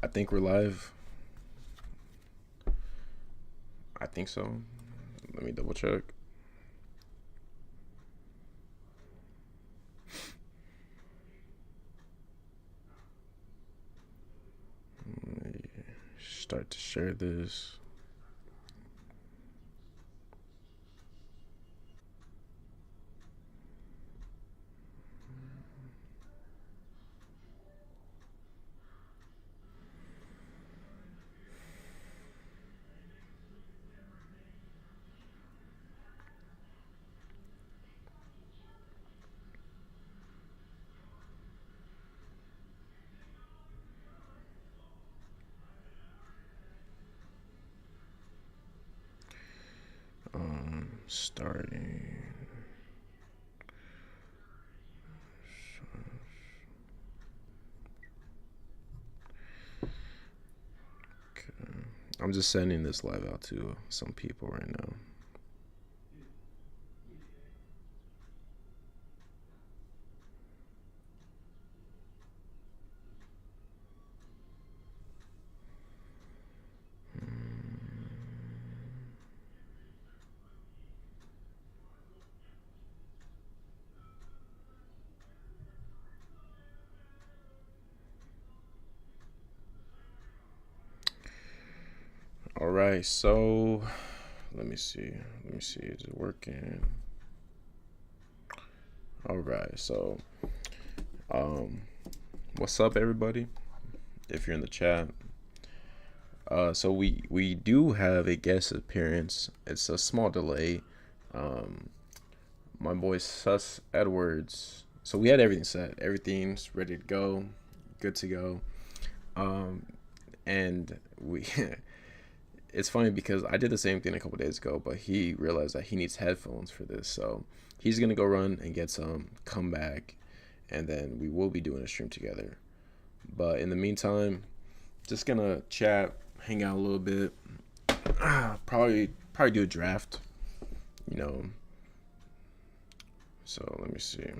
I think we're live. I think so. Let me double check. Let me start to share this. Starting. Okay. I'm just sending this live out to some people right now. All right, so let me see. Is it working? All right, so um, what's up, everybody? If you're in the chat, so we do have a guest appearance. It's a small delay. Um, my boy Sus Edwards. So we had everything set. Everything's ready to go, good to go. Um, and we it's funny because I did the same thing a couple days ago, but he realized that he needs headphones for this. So he's gonna go run and get some, come back, and then we will be doing a stream together. But in the meantime, just gonna chat, hang out a little bit, probably do a draft, you know. So let me see.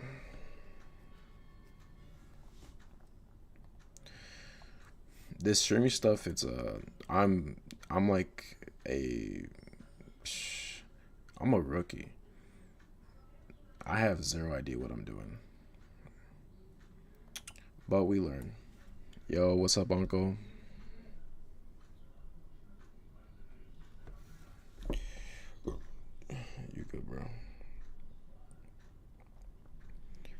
This streaming stuff, I'm like a I'm a rookie. I have zero idea what I'm doing, but we learn. Yo, what's up, Uncle? You good, bro? Can you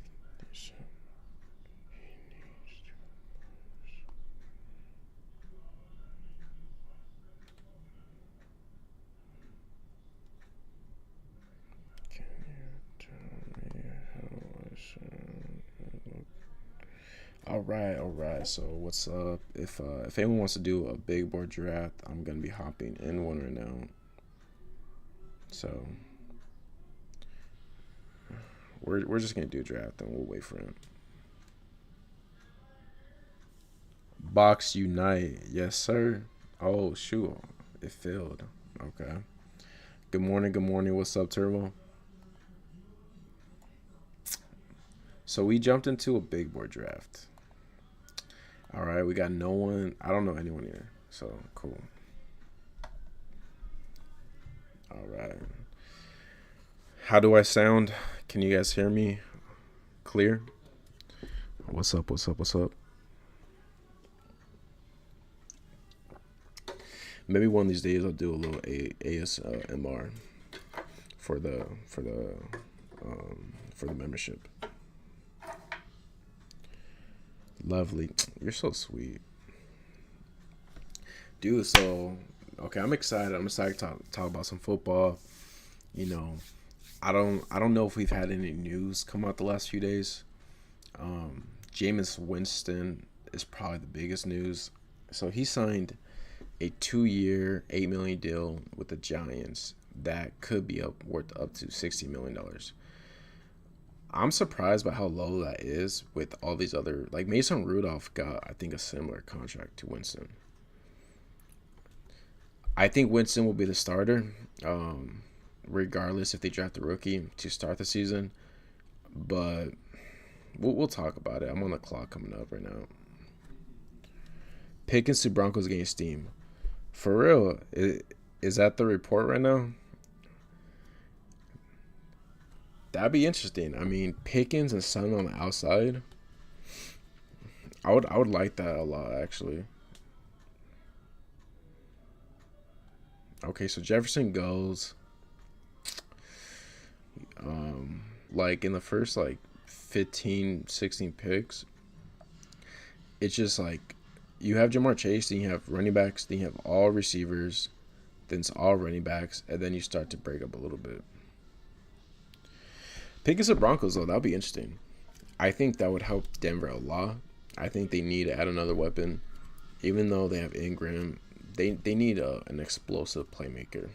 tell me how I should? All right. So what's up? If anyone wants to do a big board draft, I'm gonna be hopping in one right now. So we're just gonna do a draft and we'll wait for him. Box Unite, yes sir. Oh shoot, it failed. Okay. Good morning. Good morning. What's up, Turbo? So we jumped into a big board draft. All right, we got no one. I don't know anyone here. So cool. All right. How do I sound? Can you guys hear me clear? What's up? What's up? What's up? Maybe one of these days I'll do a little ASMR for the for the for the membership. Lovely. You're so sweet, dude. So okay, I'm excited. I'm excited to talk about some football. You know, I don't know if we've had any news come out the last few days. Jameis Winston is probably the biggest news. So he signed a 2-year, $8 million deal with the Giants that could be worth up to $60 million. I'm surprised by how low that is with all these other, like Mason Rudolph got, I think, a similar contract to Winston. I think Winston will be the starter, regardless if they draft a rookie to start the season. But we'll talk about it. I'm on the clock coming up right now. Pickens to Broncos getting steam. For real, is that the report right now? That'd be interesting. I mean, Pickens and Sun on the outside. I would like that a lot actually. Okay, so Jefferson goes like in the first like 15, 16 picks. It's just like you have Jamar Chase, then you have running backs, then you have all receivers, then it's all running backs, and then you start to break up a little bit. Pickens the Broncos though, that'll be interesting. I think that would help Denver a lot. I think they need to add another weapon. Even though they have Ingram, they need an explosive playmaker.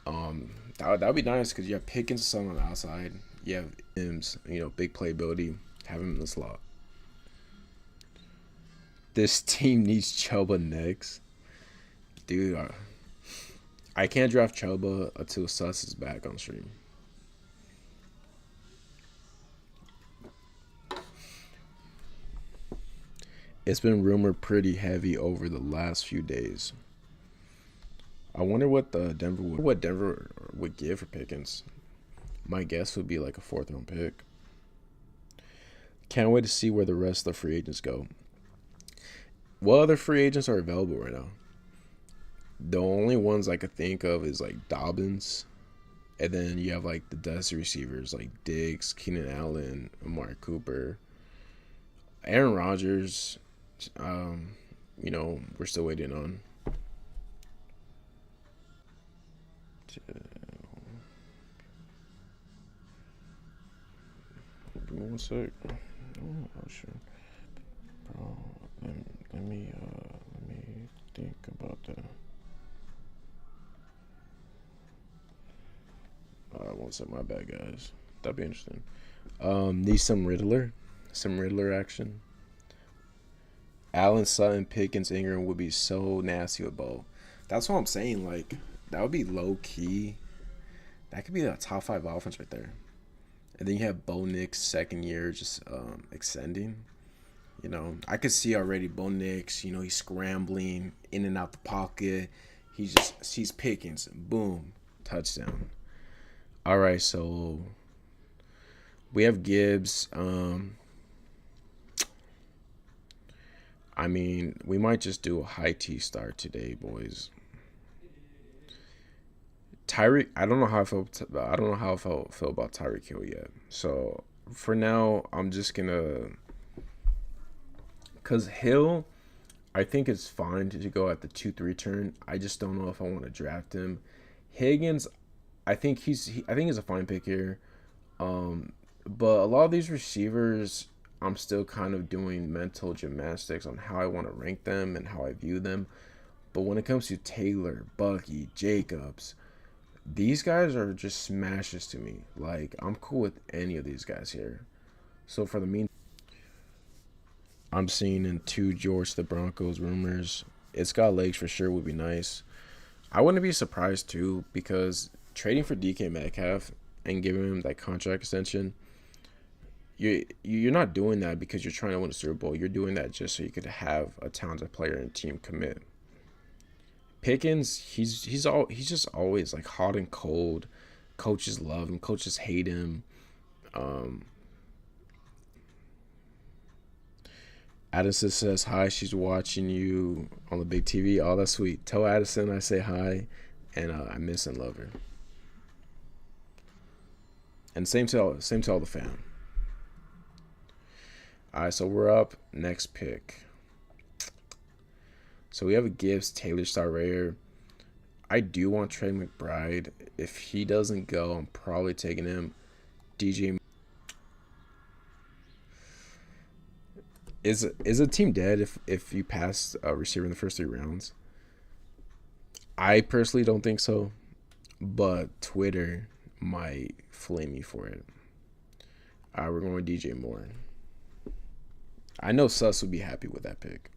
That would be nice because you have Pickens son on the outside. You have Mims, big playability. Have him in the slot. This team needs Chuba next. Dude, I can't draft Chuba until Suss is back on stream. It's been rumored pretty heavy over the last few days. I wonder what Denver would give for Pickens. My guess would be like a 4th-round pick. Can't wait to see where the rest of the free agents go. What other free agents are available right now? The only ones I could think of is like Dobbins, and then you have like the dusty receivers like Diggs, Keenan Allen, Amari Cooper, Aaron Rodgers. We're still waiting on. Give me one sec. Oh, sure. Bro, let me think about that. One sec, my bad, guys. That'd be interesting. Need some Riddler action. Allen, Sutton, Pickens, Ingram would be so nasty with Bo. That's what I'm saying. Like, that would be low key. That could be a top 5 offense right there. And then you have Bo Nix second year just extending. I could see already Bo Nix. He's scrambling in and out the pocket. He just sees Pickens. Boom, touchdown. All right, so we have Gibbs. We might just do a high T start today, boys. Tyreek, I don't know how I feel about Tyreek Hill yet. So for now, I'm just gonna, cause Hill, I think it's fine to go at the 2-3 turn. I just don't know if I want to draft him. Higgins, I think he's a fine pick here. But a lot of these receivers, I'm still kind of doing mental gymnastics on how I want to rank them and how I view them. But when it comes to Taylor, Bucky, Jacobs, these guys are just smashes to me. Like, I'm cool with any of these guys here. So for the meantime, I'm seeing in 2 George the Broncos rumors. It's got legs for sure, would be nice. I wouldn't be surprised too, because trading for DK Metcalf and giving him that contract extension, you're not doing that because you're trying to win a Super Bowl. You're doing that just so you could have a talented player and team commit. Pickens, he's just always like hot and cold. Coaches love him. Coaches hate him. Addison says hi. She's watching you on the big TV. Oh, that's sweet. Tell Addison I say hi, and I miss and love her. And same to all the fam. All right, so we're up. Next pick. So we have a Gibbs, Taylor, Star Rayer. I do want Trey McBride. If he doesn't go, I'm probably taking him. DJ. Is a team dead if you pass a receiver in the first 3 rounds? I personally don't think so, but Twitter might flame me for it. All right, we're going with DJ Moore. I know Suss would be happy with that pick.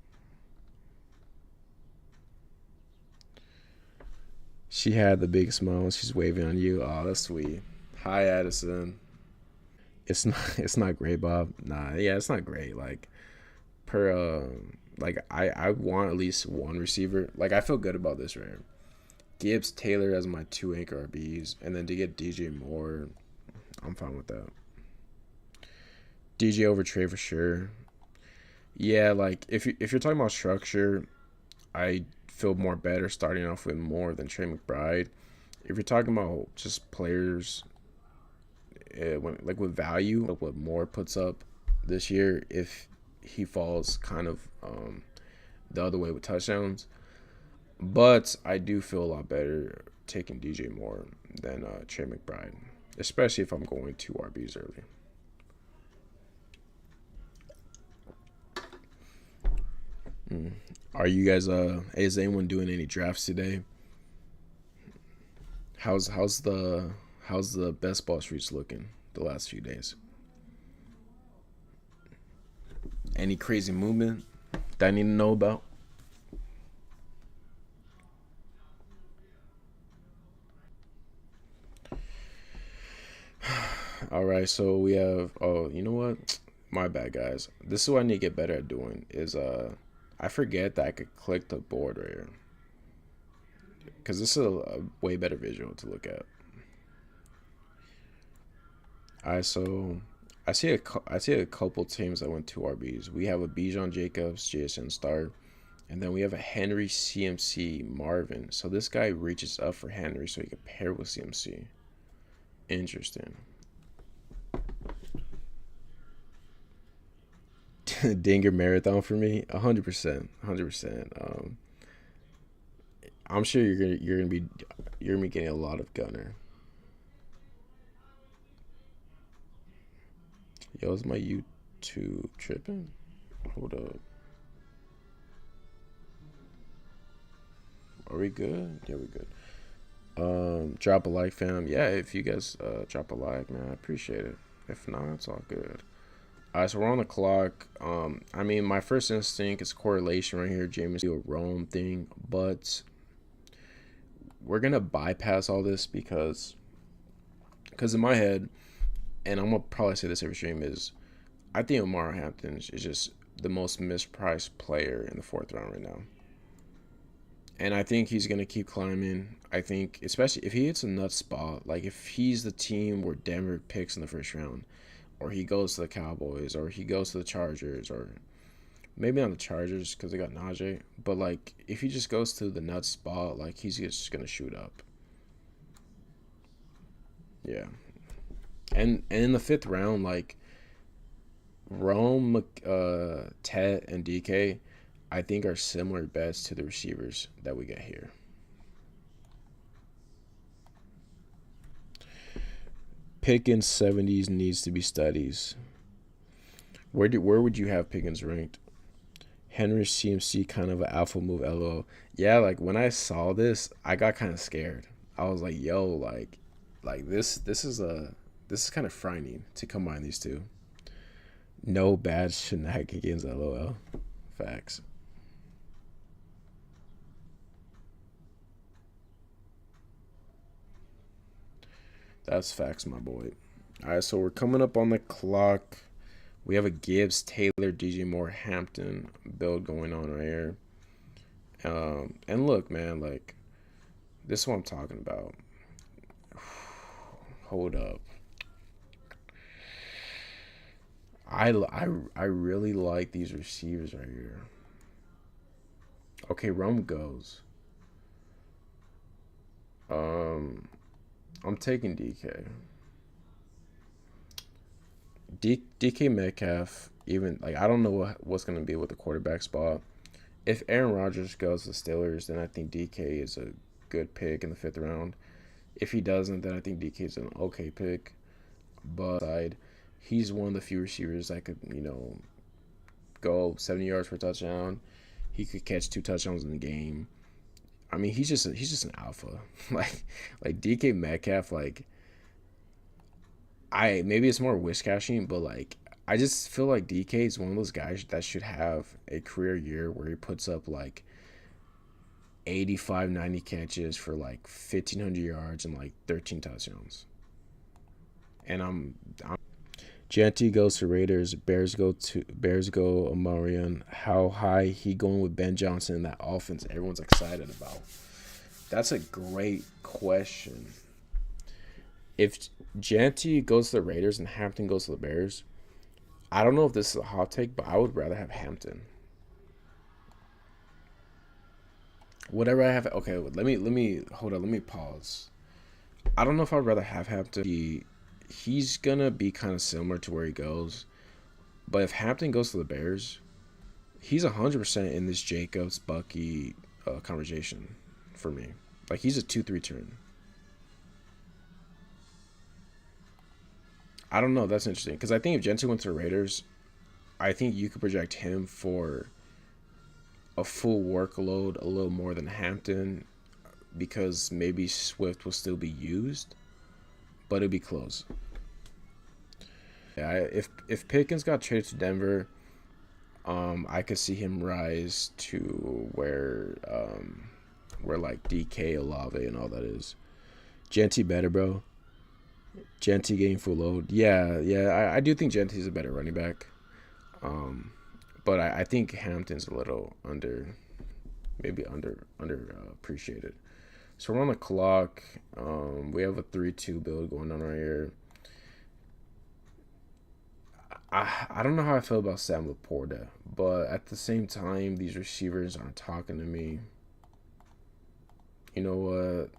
She had the big smile. She's waving on you. Oh, that's sweet. Hi, Addison. It's not great, Bob. Nah, yeah, it's not great. Like per Like I want at least one receiver. Like I feel good about this right here. Gibbs, Taylor as my two anchor RBs, and then to get DJ Moore, I'm fine with that. DJ over Trey for sure. Yeah, like if you're talking about structure, I feel more better starting off with Moore than Trey McBride. If you're talking about just players, like with value, like what Moore puts up this year, if he falls kind of the other way with touchdowns, but I do feel a lot better taking DJ Moore than Trey McBride, especially if I'm going two RBs early. Mm. Are you guys is anyone doing any drafts today? How's the best ball streets looking the last few days? Any crazy movement that I need to know about? All right, so we have. Oh, you know what? My bad, guys. This is what I need to get better at doing. Is I forget that I could click the board right here because this is a way better visual to look at. All right, so I see a couple teams that went two RBs. We have a Bijan Jacobs, JSN Star, and then we have a Henry CMC Marvin. So this guy reaches up for Henry so he can pair with CMC. Interesting. Dinger marathon for me, 100%, 100%. I'm sure you're gonna be getting a lot of Gunner. Yo, is my YouTube tripping? Hold up. Are we good? Yeah, we good. Drop a like, fam. Yeah, if you guys drop a like, man, I appreciate it. If not, it's all good. All right, so we're on the clock. I mean, my first instinct is correlation right here. James do a Rome thing, but we're gonna bypass all this because in my head, and I'm gonna probably say this every stream is, I think Omar Hampton is just the most mispriced player in the fourth round right now. And I think he's gonna keep climbing. I think, especially if he hits a nut spot, like if he's the team where Denver picks in the first round, or he goes to the Cowboys, or he goes to the Chargers, or maybe not the Chargers because they got Najee, but like if he just goes to the nut spot, like he's just gonna shoot up. Yeah, and in the fifth round, like Rome, Tet, and DK, I think are similar bets to the receivers that we get here. Pickens 70s needs to be studies. Where would you have Pickens ranked? Henry CMC kind of an alpha move, LO. Yeah, like when I saw this, I got kind of scared. I was like, yo, like this is kind of frightening to combine these two. No bad shenanigans, LOL. Facts. That's facts, my boy. All right, so we're coming up on the clock. We have a Gibbs, Taylor, DJ Moore, Hampton build going on right here. And look, man, like this is what I'm talking about. Hold up. I really like these receivers right here. Okay, Rum goes. Um, I'm taking DK. DK Metcalf, even like I don't know what's gonna be with the quarterback spot. If Aaron Rodgers goes to the Steelers, then I think DK is a good pick in the fifth round. If he doesn't, then I think DK is an okay pick. But he's one of the few receivers that could, go 70 yards per touchdown. He could catch two touchdowns in the game. I mean, he's just an alpha. like DK Metcalf, like I maybe it's more wish cashing, but like I just feel like DK is one of those guys that should have a career year where he puts up like 85, 90 catches for like 1,500 yards and like 13 touchdowns. And Genty goes to Raiders. Bears go Amarian. How high he going with Ben Johnson in that offense? Everyone's excited about. That's a great question. If Genty goes to the Raiders and Hampton goes to the Bears, I don't know if this is a hot take, but I would rather have Hampton. Whatever I have. Okay, let me hold on. Let me pause. I don't know if I'd rather have Hampton. He's gonna be kind of similar to where he goes, but if Hampton goes to the Bears, he's 100% in this Jacobs Bucky conversation for me. Like he's a 2-3 turn. I don't know. That's interesting because I think if Genty went to the Raiders, I think you could project him for a full workload a little more than Hampton because maybe Swift will still be used, but it'll be close. Yeah, if Pickens got traded to Denver, I could see him rise to where like DK, Olave, and all that is. Genty better, bro. Genty getting full load. Yeah, yeah. I do think Genty's a better running back. Um, but I think Hampton's a little maybe under appreciated. So we're on the clock. We have a 3-2 build going on right here. I don't know how I feel about Sam Laporta, but at the same time, these receivers aren't talking to me. You know what?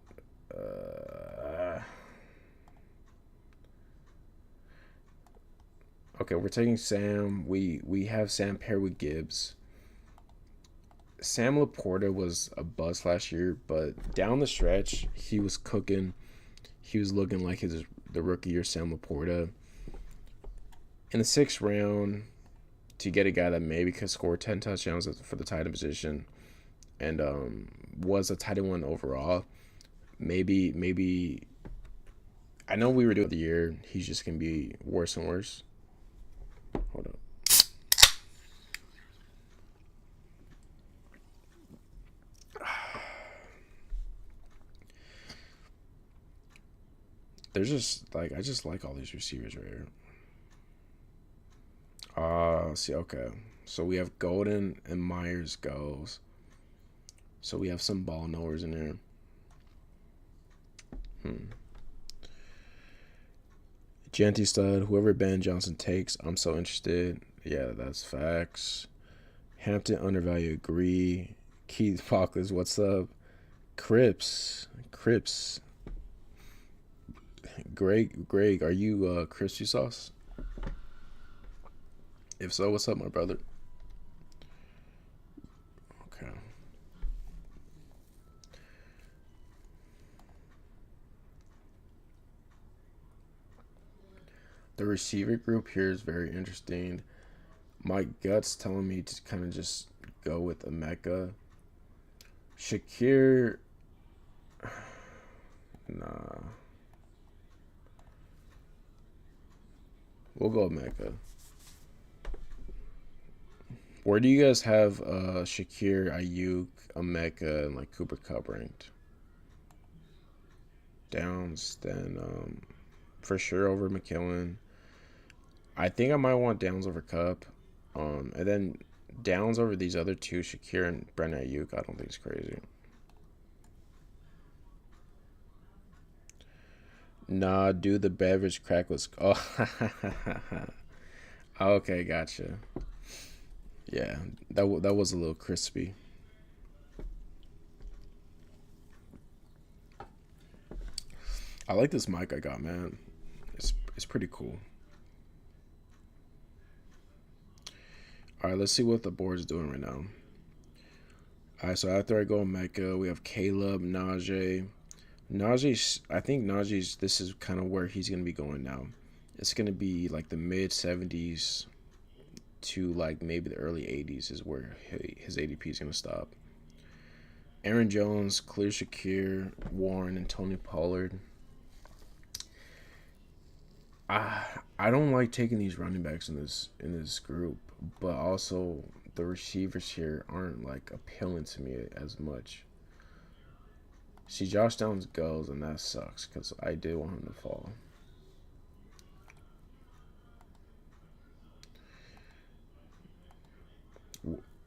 Okay, we're taking Sam. We have Sam paired with Gibbs. Sam Laporta was a bust last year, but down the stretch, he was cooking. He was looking like the rookie year Sam Laporta. In the 6th round, to get a guy that maybe could score 10 touchdowns for the tight end position and was a tight end one overall, maybe I know we were doing the year. He's just gonna be worse and worse. Hold up. There's just like I just like all these receivers right here. See, okay. So we have Golden and Myers goes. So we have some ball knowers in there. Genty stud, whoever Ben Johnson takes, I'm so interested. Yeah, that's facts. Hampton undervalue, agree. Keith Falkers, what's up? Crips. Greg, are you crispy sauce? If so, what's up, my brother? Okay. The receiver group here is very interesting. My gut's telling me to kind of just go with Emeka. Shakir, nah. We'll go Emeka. Where do you guys have Shakir, Ayuk, Emeka, and like Cooper Kupp ranked? Downs, then for sure over McKillen. I think I might want Downs over Cup. And then Downs over these other two, Shakir and Brandon Ayuk. I don't think it's crazy. Nah, dude, the beverage crack was. Oh, okay, gotcha. Yeah, that was a little crispy. I like this mic I got, man. It's pretty cool. All right, let's see what the board's doing right now. All right, so after I go Mecca, we have Caleb, Najee. I think Najee's, this is kind of where he's going to be going now. It's going to be like the mid 70s to like maybe the early 80s is where his ADP is going to stop. Aaron Jones, Khalil Shakir, Warren, and Tony Pollard. I don't like taking these running backs in this group, but also the receivers here aren't like appealing to me as much. See, Josh Downs goes, and that sucks because I did want him to fall.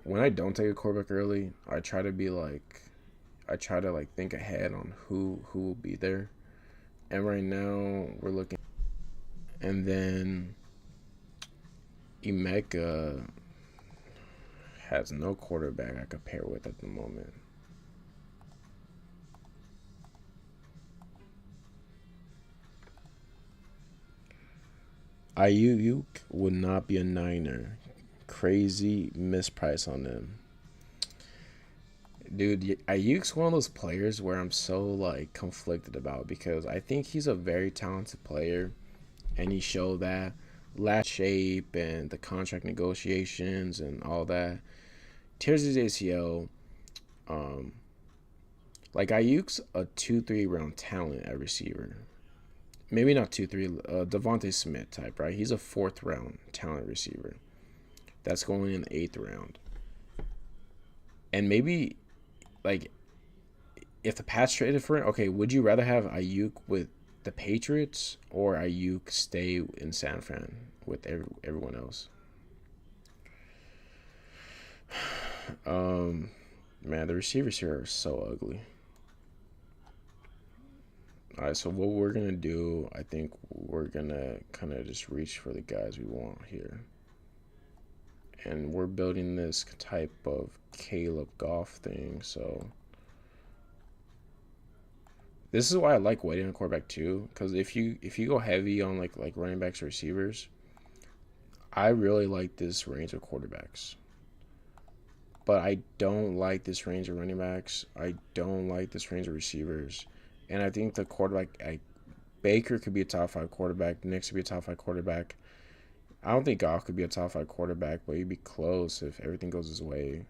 when I don't take a quarterback early, I try to like think ahead on who will be there. And right now we're looking, and then Emeka has no quarterback I could pair with at the moment. Ayuk would not be a Niner. Crazy misprice on them. Dude, Ayuk's one of those players where I'm so like conflicted about because I think he's a very talented player and he showed that last shape and the contract negotiations and all that. Tears his ACL. Um, like Ayuk's a 2-3 round talent at receiver. Maybe not 2-3. Devontae Smith type, right? He's a fourth round talent receiver. That's going in the eighth round. And maybe like if the Pats traded for it, okay, would you rather have Ayuk with the Patriots or Ayuk stay in San Fran with everyone else? Um, Man, the receivers here are so ugly. All right, so what we're gonna do, I think we're gonna kind of just reach for the guys we want here, and we're building this type of Caleb Goff thing. So this is why I like waiting on quarterback too, because if you go heavy on like running backs or receivers, I really like this range of quarterbacks. But I don't like this range of running backs. I don't like this range of receivers. And I think the quarterback, Baker could be a top five quarterback. Nix could be a top five quarterback. I don't think Goff could be a top five quarterback, but he'd be close if everything goes his way.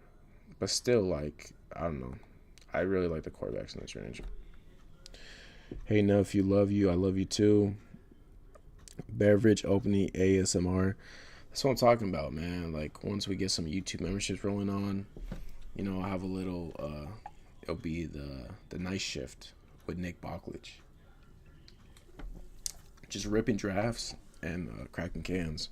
But still, like, I don't know. I really like the quarterbacks in this range. Hey, Nuff, you love you. I love you too. Beverage opening ASMR. That's what I'm talking about, man. Like, once we get some YouTube memberships rolling on, I'll have a little, it'll be the night shift with Nick Bocklage. Just ripping drafts and cracking cans.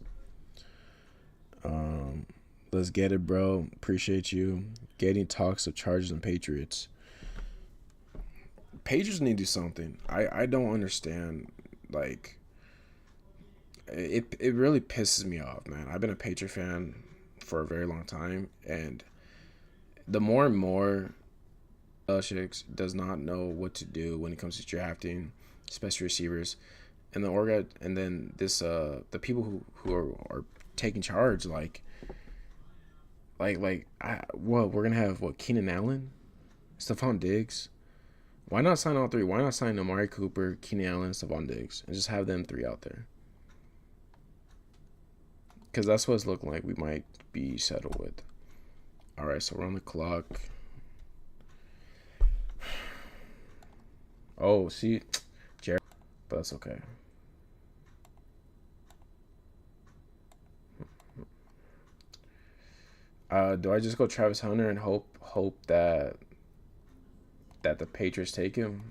Let's get it, bro. Appreciate you. Getting talks of Chargers and Patriots. Patriots need to do something. I don't understand. Like, it really pisses me off, man. I've been a Patriot fan for a very long time, and the more and more Belichick does not know what to do when it comes to drafting, especially receivers, and then this the people who are taking charge, we're gonna have Keenan Allen, Stephon Diggs. Why not sign all three? Why not sign Amari Cooper, Keenan Allen, Stephon Diggs, and just have them three out there? Because that's what it's looking like we might be settled with. All right, so we're on the clock. Oh, see, Jared, but that's okay. Do I just go Travis Hunter and hope that the Patriots take him?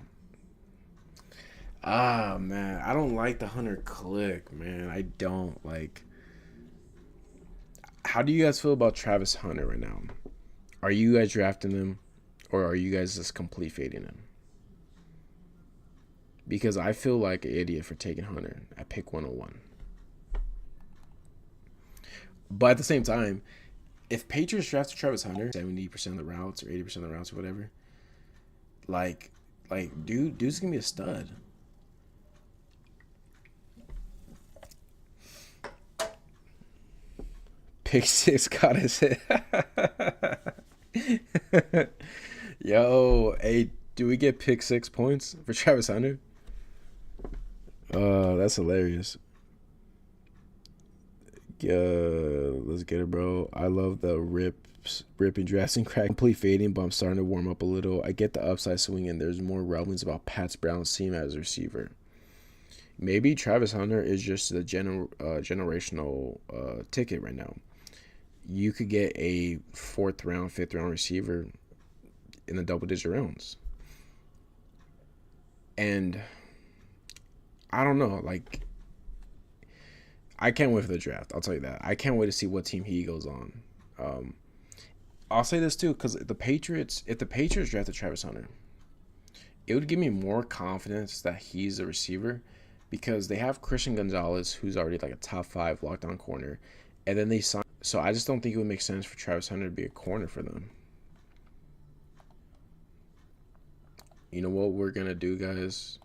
Ah, man, I don't like the Hunter click, man. I don't like. How do you guys feel about Travis Hunter right now? Are you guys drafting him, or are you guys just complete fading him? Because I feel like an idiot for taking Hunter at pick 101. But at the same time, if Patriots drafted Travis Hunter 70% of the routes or 80% of the routes or whatever, like dude's gonna be a stud. Pick six got his hit. Yo, hey, do we get pick 6 points for Travis Hunter? That's hilarious. Let's get it, bro. I love the ripping drafts and crack complete fading, but I'm starting to warm up a little. I get the upside swing, and there's more rumblings about Pat Brown's team as a receiver. Maybe Travis Hunter is just the generational ticket right now. You could get a fourth round, fifth round receiver in the double digit rounds. And I don't know, like, I can't wait for the draft. I'll tell you that. I can't wait to see what team he goes on. I'll say this too, because the Patriots, if the Patriots drafted Travis Hunter, it would give me more confidence that he's a receiver, because they have Christian Gonzalez, who's already like a top 5 lockdown corner, and then they sign. So I just don't think it would make sense for Travis Hunter to be a corner for them. You know what we're gonna do, guys?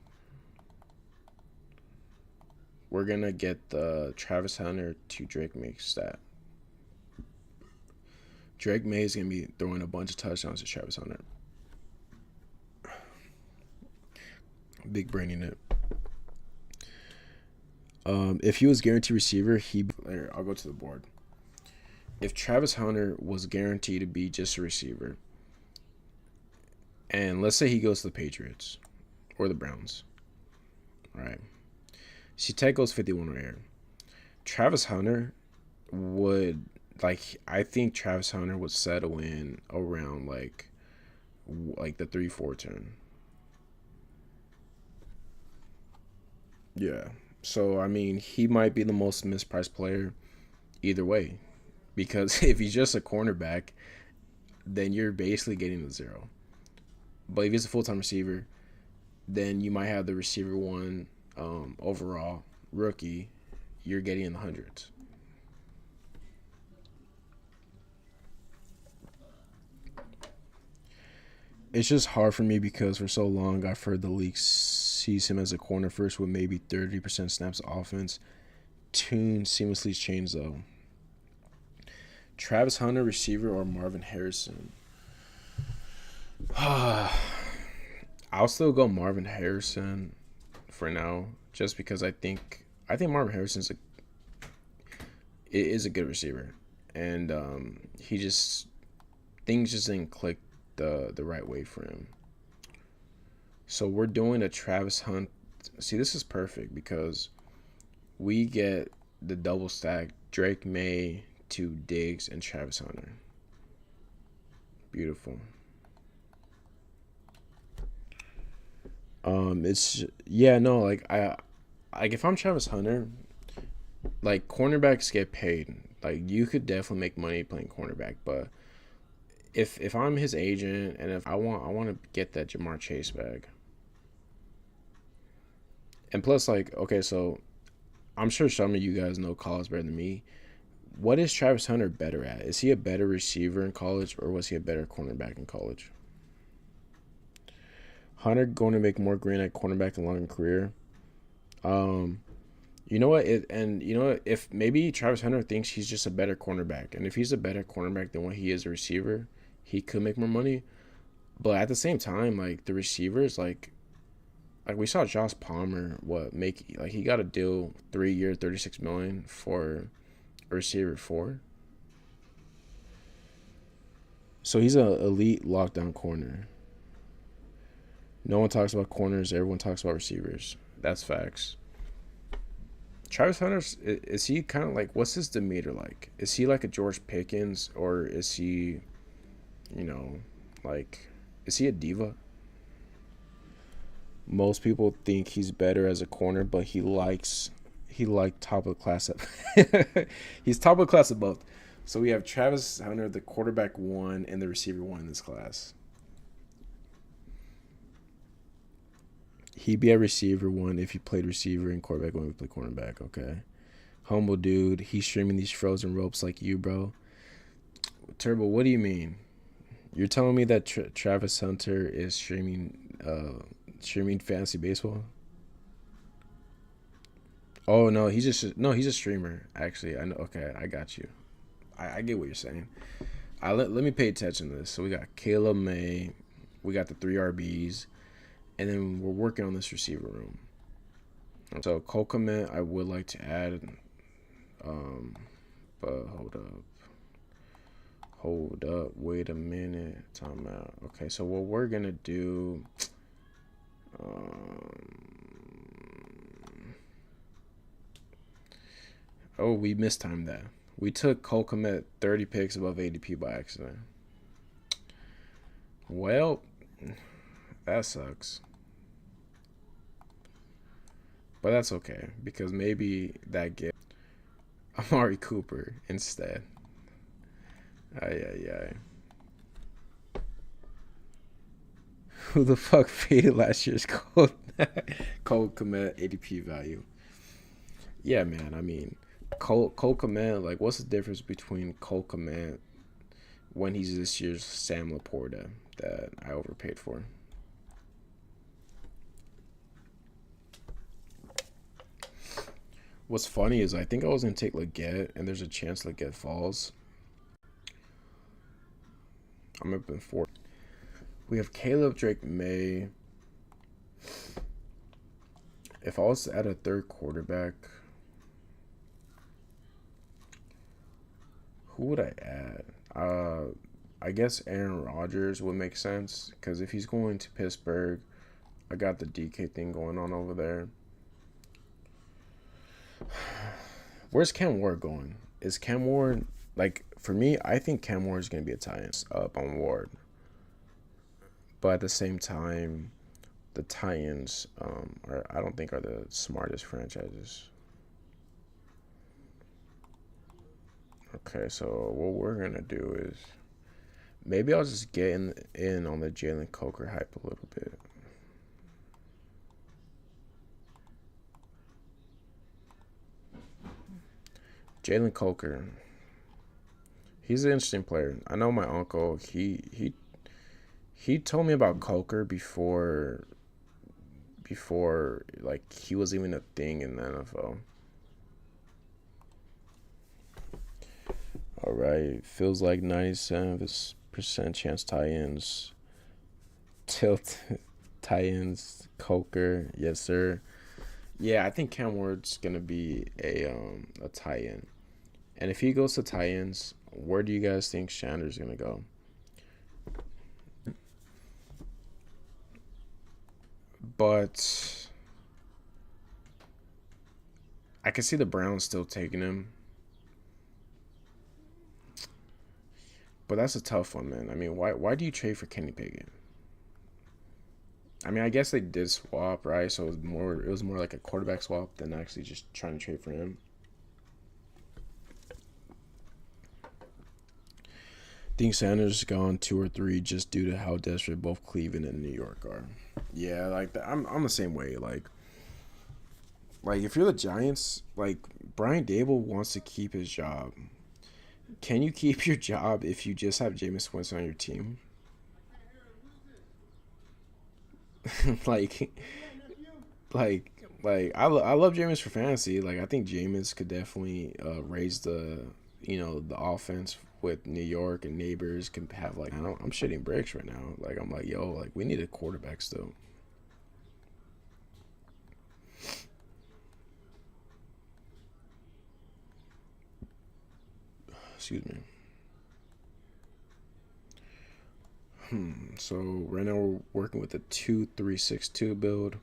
We're gonna get the Travis Hunter to Drake May stat. Drake May is gonna be throwing a bunch of touchdowns to Travis Hunter. Big braining it. If he was guaranteed receiver, I'll go to the board. If Travis Hunter was guaranteed to be just a receiver, and let's say he goes to the Patriots or the Browns, right? So Tech goes 51 right here. Travis Hunter would, I think Travis Hunter would settle in around like the 3-4 turn. Yeah. So I mean, he might be the most mispriced player either way, because if he's just a cornerback, then you're basically getting the 0. But if he's a full-time receiver, then you might have the receiver 1 overall rookie. You're getting in the hundreds. It's just hard for me because for so long I've heard the league sees him as a corner first with maybe 30% snaps offense. Tune seamlessly changed though. Travis Hunter receiver or Marvin Harrison? I'll still go Marvin Harrison for now, just because I think Marvin Harrison is a good receiver, and he just things just didn't click the right way for him. So we're doing a Travis Hunt. See, this is perfect because we get the double stack Drake May to Diggs and Travis Hunter. Beautiful. It's yeah, no, like if I'm Travis Hunter, like cornerbacks get paid. Like you could definitely make money playing cornerback, but if I'm his agent and if I want to get that Jamar Chase bag. And plus, like, okay, so I'm sure some of you guys know college better than me. What is Travis Hunter better at? Is he a better receiver in college or was he a better cornerback in college? Hunter going to make more green at cornerback in long career. Um, you know what? If maybe Travis Hunter thinks he's just a better cornerback, and if he's a better cornerback than what he is a receiver, he could make more money. But at the same time, like the receivers, like we saw Josh Palmer, he got a deal 3 year, $36 million for a receiver 4. So he's an elite lockdown corner. No one talks about corners. Everyone talks about receivers. That's facts. Travis Hunter, is he kind of like, what's his demeanor like? Is he like a George Pickens, or is he, you know, like, is he a diva? Most people think he's better as a corner, but he like top of the class at he's top of the class at both. So we have Travis Hunter, the quarterback 1 and the receiver 1 in this class. He'd be a receiver 1 if he played receiver and quarterback 1 if he played cornerback. Okay. Humble dude. He's streaming these frozen ropes like you, bro. Turbo, what do you mean? You're telling me that Travis Hunter is streaming fantasy baseball? Oh no, he's a streamer. Actually, I know. Okay, I got you. I get what you're saying. Let me pay attention to this. So we got Caleb May, we got the 3 RBs, and then we're working on this receiver room. So Cole Kmet, I would like to add, but hold up, wait a minute, time out. Okay, so what we're gonna do, oh, we mistimed that. We took Cole Kmet 30 picks above ADP by accident. Well, that sucks. But that's okay, because maybe that gets Amari Cooper instead. Ay. Who the fuck faded last year's Cole Cole Komet ADP value? Yeah, man. I mean, Cole Komet. Like, what's the difference between Cole Komet when he's this year's Sam Laporta that I overpaid for? What's funny is I think I was gonna take Leggett, and there's a chance Leggett falls. I'm up in four. We have Caleb Drake May. If I was to add a third quarterback, who would I add? I guess Aaron Rodgers would make sense because if he's going to Pittsburgh, I got the DK thing going on over there. Where's Cam Ward going? Is Cam Ward like for me? I think Cam Ward is going to be a Titans up on Ward, but at the same time, the Titans I don't think are the smartest franchises. Okay, so what we're gonna do is maybe I'll just get in on the Jalen Coker hype a little bit. Jalen Coker, he's an interesting player. I know my uncle. He told me about Coker before like he was even a thing in the NFL. All right, feels like 97% chance tie-ins. Tilt tie-ins. Coker, yes sir. Yeah, I think Cam Ward's gonna be a tie-in, and if he goes to tie-ins, where do you guys think Chandler's gonna go? But I can see the Browns still taking him. But that's a tough one, man. I mean, why do you trade for Kenny Pickett? I mean, I guess they did swap, right? So it was more like a quarterback swap than actually just trying to trade for him. Think Sanders is gone 2 or 3 just due to how desperate both Cleveland and New York are. Yeah, like that. I'm the same way. Like if you're the Giants, like Brian Dable wants to keep his job. Can you keep your job if you just have Jameis Winston on your team? like I love Jameis for fantasy. Like I think Jameis could definitely raise the offense with New York and neighbors can have like I'm shitting bricks right now. Like I'm like yo like we need a quarterback still. Excuse me. So right now we're working with a 2-3-6-2 build.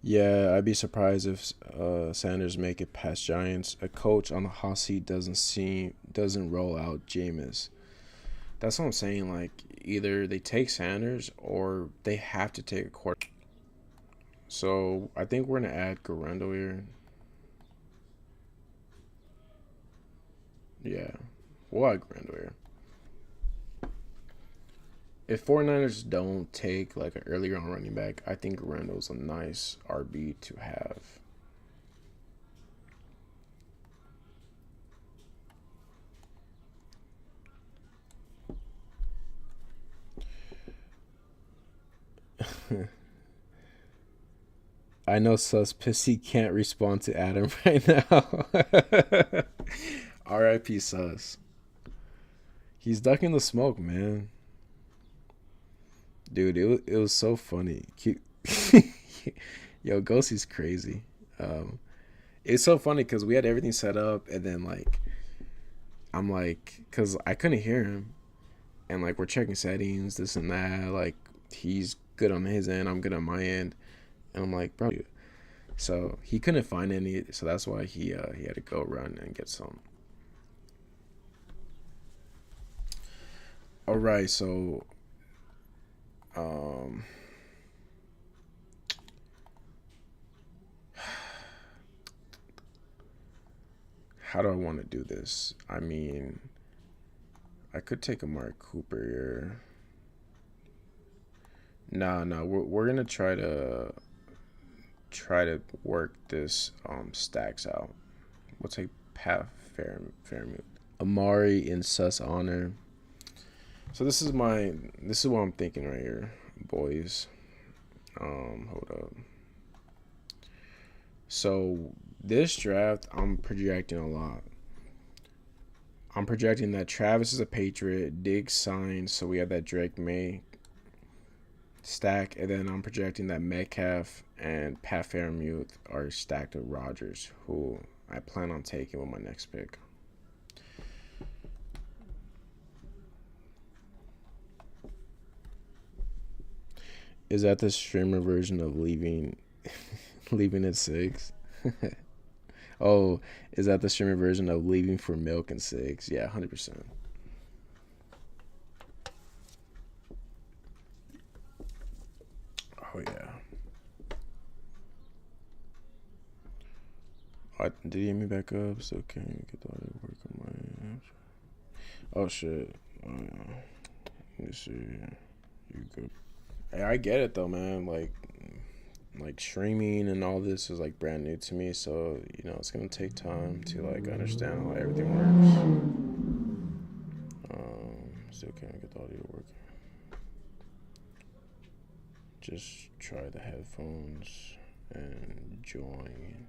Yeah, I'd be surprised if Sanders make it past Giants. A coach on the hot seat doesn't roll out Jameis. That's what I'm saying. Like either they take Sanders or they have to take a quarter. So I think we're gonna add Garendo here. Yeah, we'll add Garendo here. If 49ers don't take like an earlier on running back, I think Garendo's a nice RB to have. I know Sus Pissy can't respond to Adam right now. R.I.P. Sus. He's ducking the smoke, man. Dude, it was so funny. Yo, Ghostie's crazy. Um, it's so funny because we had everything set up, and then like I'm like, because I couldn't hear him, and like we're checking settings, this and that. Like he's good on his end, I'm good on my end, and I'm like, bro. So he couldn't find any, so that's why he had to go run and get some. All right, so um, how do I want to do this? I mean, I could take a Mark Cooper here. Nah, nah. We're gonna try to work this stacks out. We'll take Pat Fairmouth. Amari in Sus honor. So this is what I'm thinking right here, boys. Hold up. So this draft, I'm projecting a lot. I'm projecting that Travis is a Patriot, Diggs signed, so we have that Drake May stack, and then I'm projecting that Metcalf and Pat Fairmouth are stacked with Rodgers, who I plan on taking with my next pick. Is that the streamer version of leaving leaving at 6? Oh, is that the streamer version of leaving for milk and 6? Yeah, 100%. Oh yeah. Did he hit me back up? So can you get the audio work on my apps? Oh shit. Let me see. You good? Hey, I get it though, man. Like streaming and all this is like brand new to me, so it's gonna take time to like understand how everything works. Still can't get the audio working. Just try the headphones and join.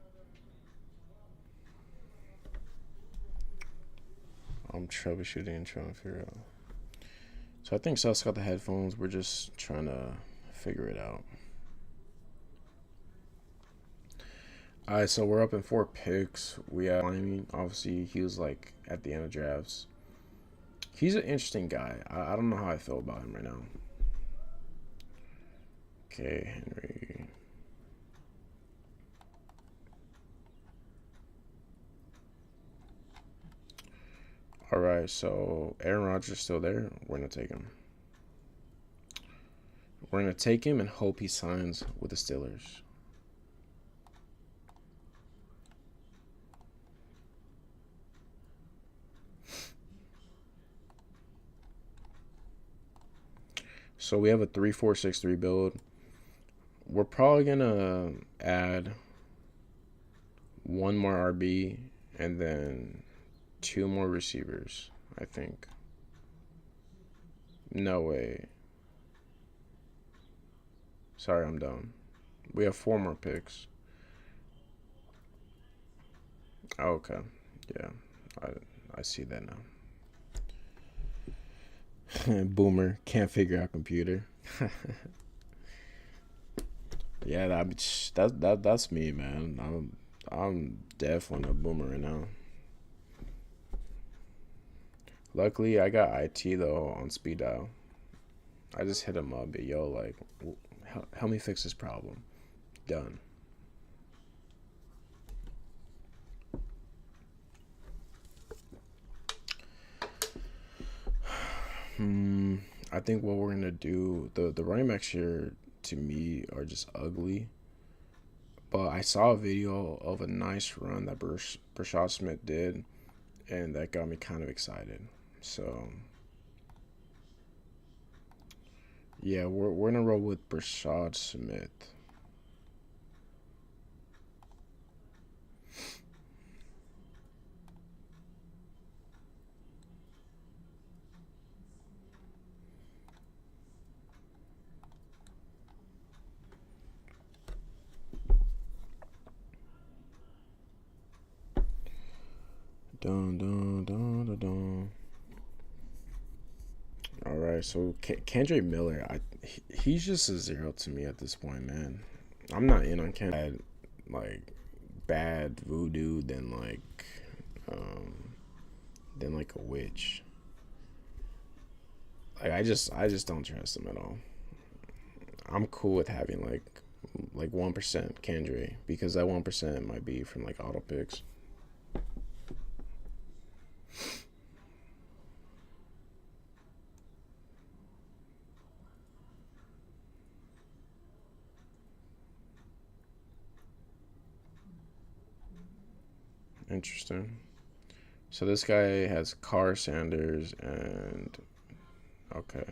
I'm troubleshooting and trying to figure out. So I think Sus got the headphones. We're just trying to figure it out. Alright, so we're up in 4 picks. We have Limey. Obviously, he was like at the end of drafts. He's an interesting guy. I don't know how I feel about him right now. Okay, Henry. Alright, so Aaron Rodgers is still there. We're going to take him. We're going to take him and hope he signs with the Steelers. So we have a 3-4-6-3 build. We're probably going to add 1 more RB and then 2 more receivers, I think. No way. Sorry, I'm dumb. We have 4 more picks. Oh, okay. Yeah, I see that now. Boomer can't figure out computer. Yeah, that's me, man. I'm definitely a boomer right now. Luckily, I got IT though on speed dial. I just hit him up, but yo, like, help me fix this problem. Done. I think what we're gonna do, the running backs here to me are just ugly. But I saw a video of a nice run that Brashad Smith did, and that got me kind of excited. So yeah, we're gonna roll with Brashad Smith. Dun dun dun dun dun. All right, so Kendre Miller, he's just a 0 to me at this point, man. I'm not in on Kendre. Like bad voodoo than like a witch. Like I just don't trust him at all. I'm cool with having like 1% Kendre because that 1% might be from like auto picks. Interesting. So this guy has Carr, Sanders, and okay,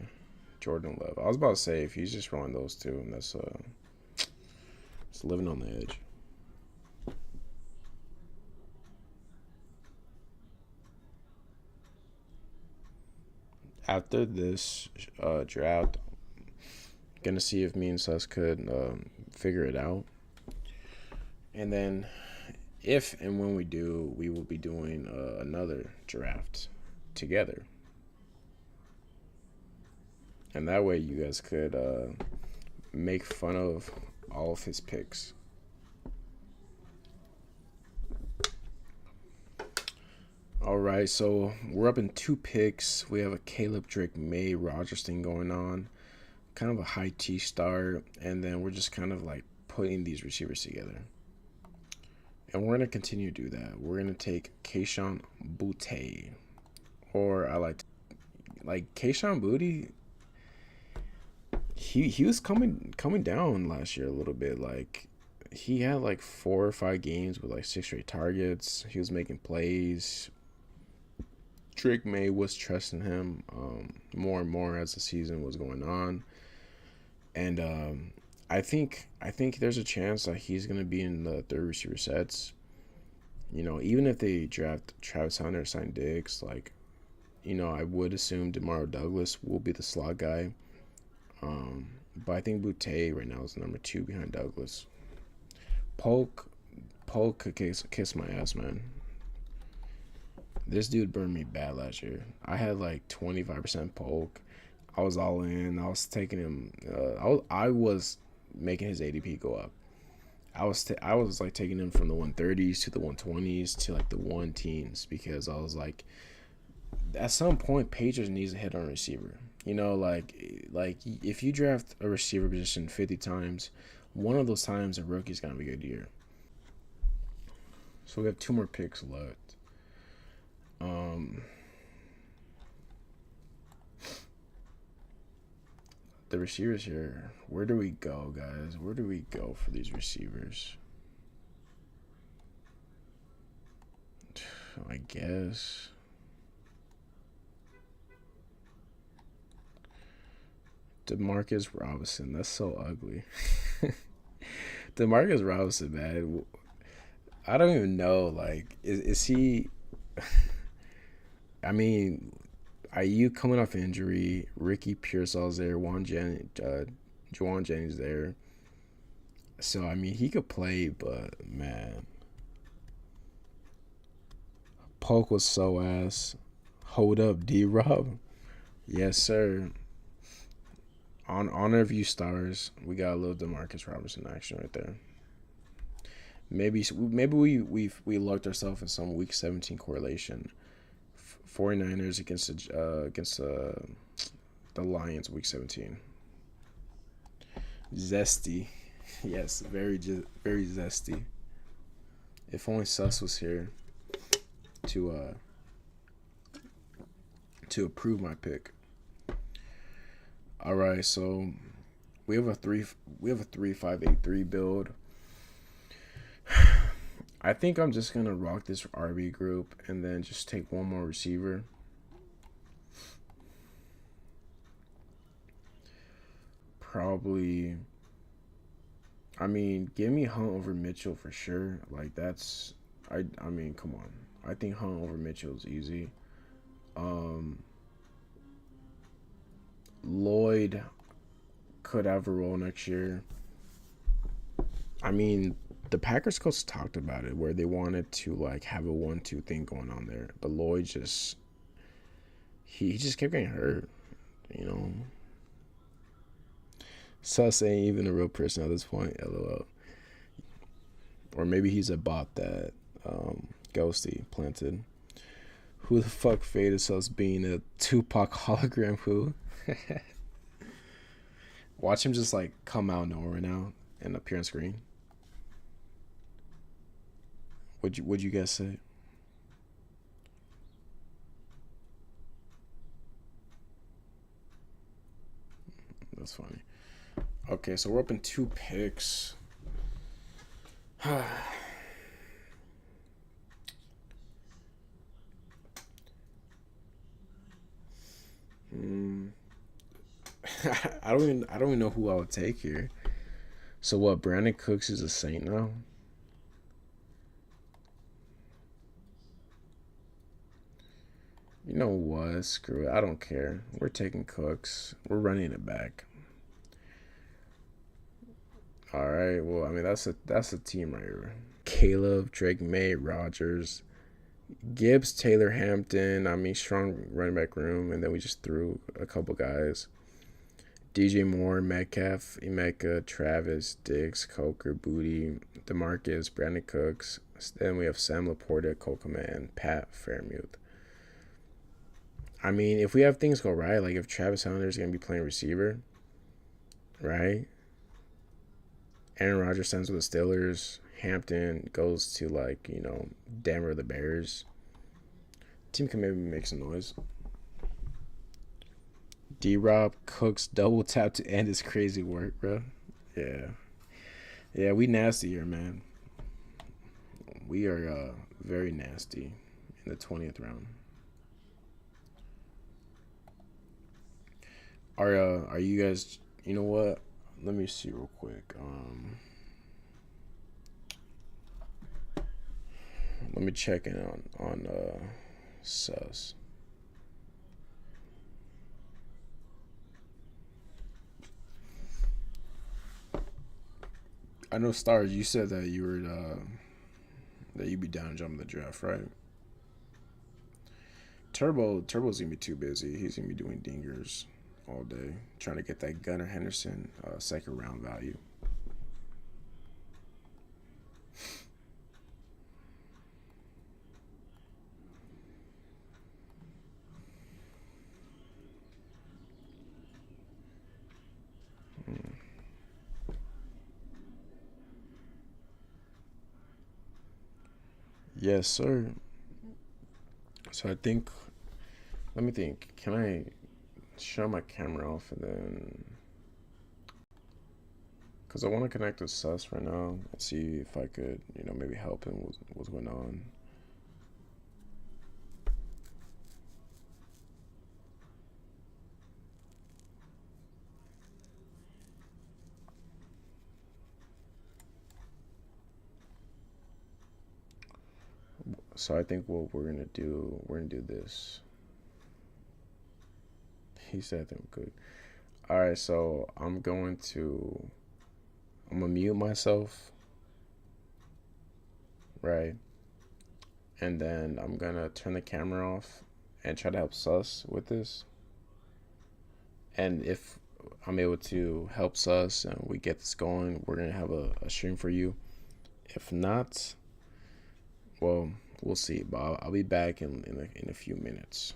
Jordan Love. I was about to say if he's just rolling those two, and that's it's living on the edge. After this draft, gonna see if me and Sus could figure it out, and then if and when we do, we will be doing another draft together, and that way you guys could make fun of all of his picks. All right, so we're up in two picks. We have a Caleb Drake May Rogers thing going on, kind of a high T start, and then we're just kind of like putting these receivers together. And we're gonna continue to do that. We're gonna take Kayshon Boutte, or I like Kayshon Boutte. He was coming down last year a little bit. Like he had like 4 or 5 games with like 6 straight targets. He was making plays. Drake May was trusting him more and more as the season was going on, and I think there's a chance that he's gonna be in the third receiver sets. Even if they draft Travis Hunter, sign Diggs, like I would assume Demario Douglas will be the slot guy. But I think Boutte right now is number 2 behind Douglas. Polk, Polk could kiss my ass, man. This dude burned me bad last year. I had like 25% Polk. I was all in. I was taking him. I was making his ADP go up. I was like taking him from the 130s to the 120s to like the 1 teens because I was like, at some point, Patriots needs to hit on a receiver. Like if you draft a receiver position 50 times, one of those times a rookie's gonna be a good year. So we have 2 more picks left. Um, the receivers here. Where do we go, guys? Where do we go for these receivers? I guess. Demarcus Robinson. That's so ugly. Demarcus Robinson, man. I don't even know. Like, is he? I mean, IU coming off injury. Ricky Pearsall's there. Juwan Jennings there. So I mean, he could play, but man, Polk was so ass. Hold up, D Rob. Yes, sir. On honor of you stars, we got a little Demarcus Robinson action right there. Maybe we locked ourselves in some week 17 correlation. 49ers against the Lions week 17. Zesty, yes, very zesty. If only Sus was here to approve my pick. All right, so we have a 3-5-8-3 build. I think I'm just gonna rock this RB group and then just take one more receiver. Probably. I mean, give me Hunt over Mitchell for sure. Like that's. I mean, come on. I think Hunt over Mitchell is easy. Um, Lloyd could have a role next year. I mean, the Packers coach talked about it where they wanted to like have a 1-2 thing going on there, but Lloyd just he just kept getting hurt. You know, Sus ain't even a real person at this point. LOL. Or maybe he's a bot that Ghosty planted. Who the fuck faded Sus being a Tupac hologram? Who? Watch him just like come out of nowhere now and appear on screen. Would you guys say? That's funny. Okay, so we're up in 2 picks. I don't even know who I would take here. So what? Brandon Cooks is a Saint now. You know what? Screw it. I don't care. We're taking Cooks. We're running it back. All right. Well, I mean that's a team right here. Caleb, Drake May, Rogers, Gibbs, Taylor Hampton. I mean, strong running back room, and then we just threw a couple guys. DJ Moore, Metcalf, Emeka, Travis, Diggs, Coker, Booty, Demarcus, Brandon Cooks. Then we have Sam Laporta, Cole Command, Pat Fairmouth. I mean, if we have things go right, like if Travis Hunter is going to be playing receiver, right? Aaron Rodgers signs with the Steelers. Hampton goes to like, Denver, the Bears. Team can maybe make some noise. D Rob Cooks double tap to end his crazy work, bro. Yeah. Yeah, we nasty here, man. We are very nasty in the 20th round. Are you guys, you know what? Let me see real quick. Let me check in on Sus. I know Stars. You said that you were that you'd be down jumping the draft, right? Turbo's gonna be too busy. He's gonna be doing dingers all day, trying to get that Gunnar Henderson second round value. Mm. Yes, sir. So I think. Let me think. Can I shut my camera off and then? Because I want to connect with Sus right now and see if I could, maybe help him with what's going on. So I think what we're gonna do this. He said I think I'm good. All right, so I'm gonna mute myself, right, and then I'm gonna turn the camera off and try to help Sus with this. And if I'm able to help Sus and we get this going, we're gonna have a stream for you. If not, well, we'll see. But I'll be back in a few minutes.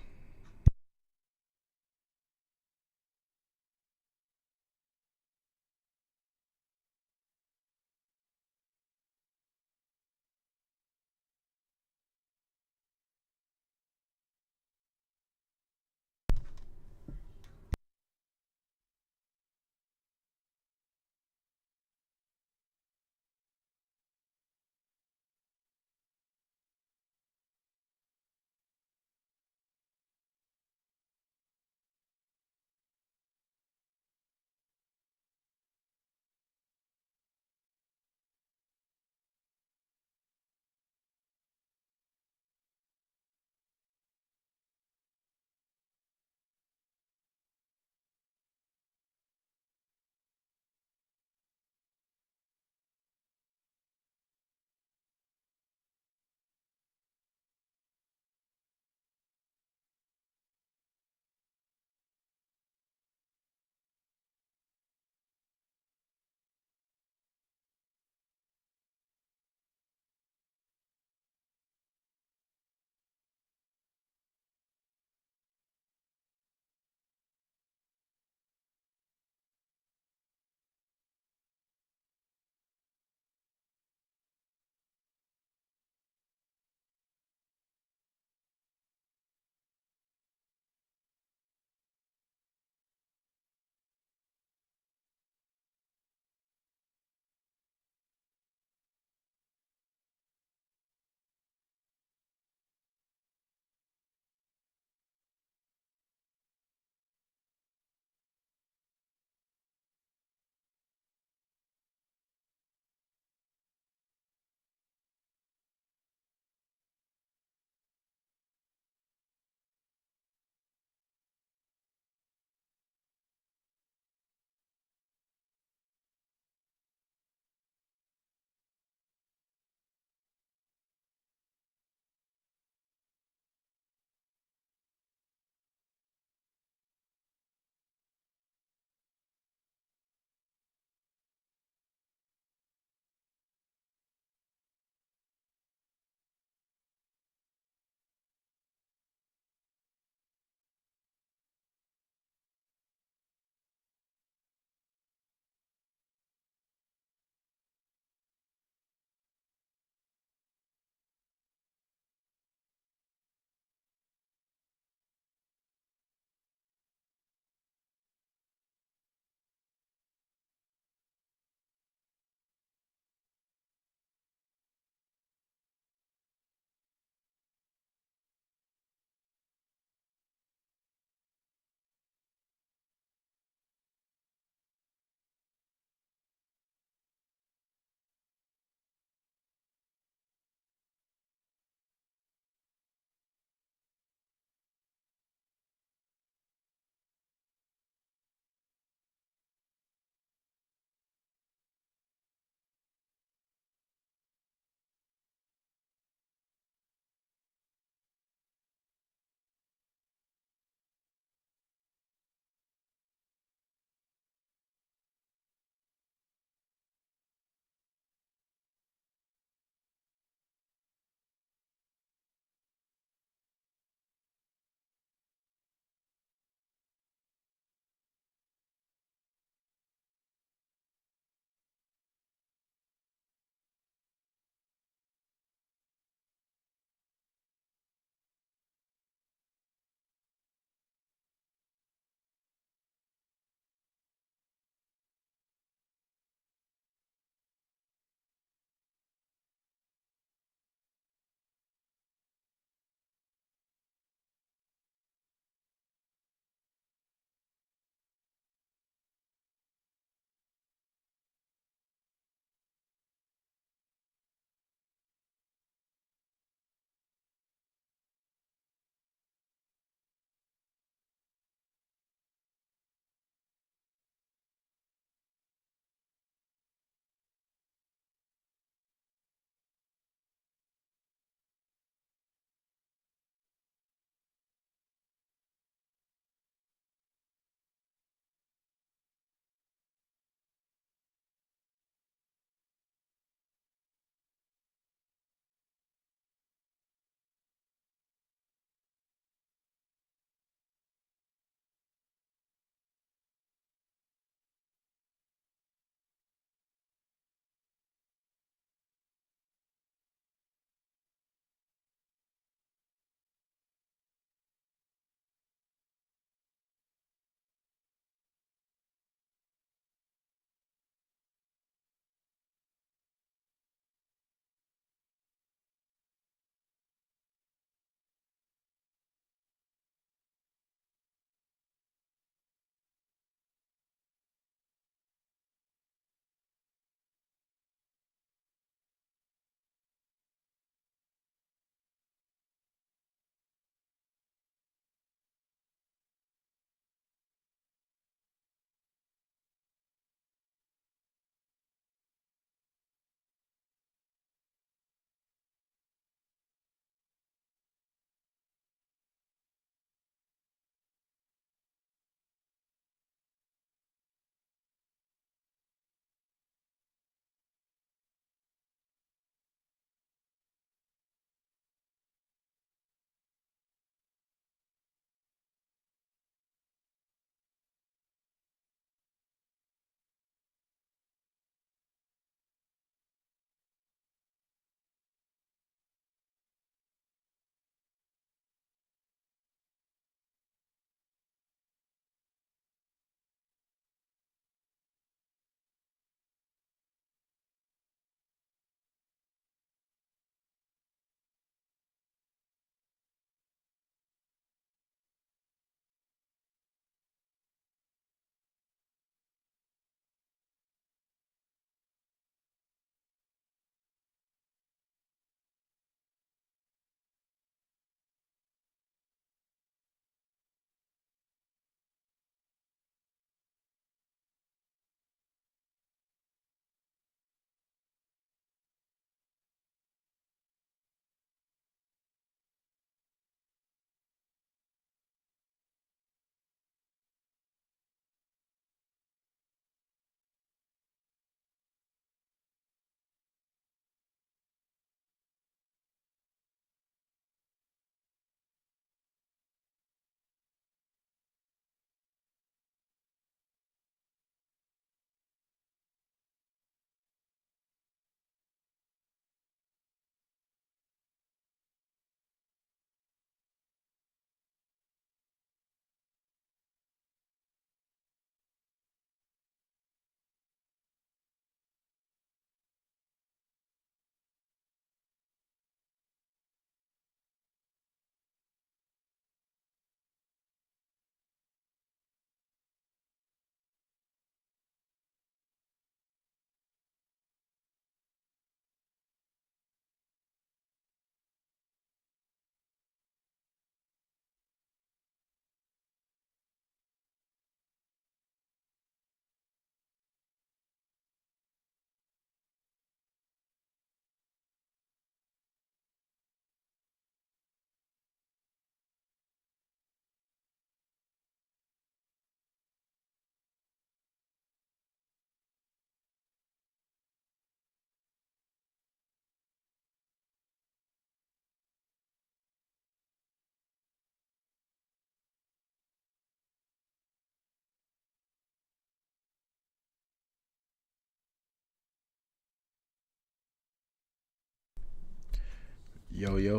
Yo, yo.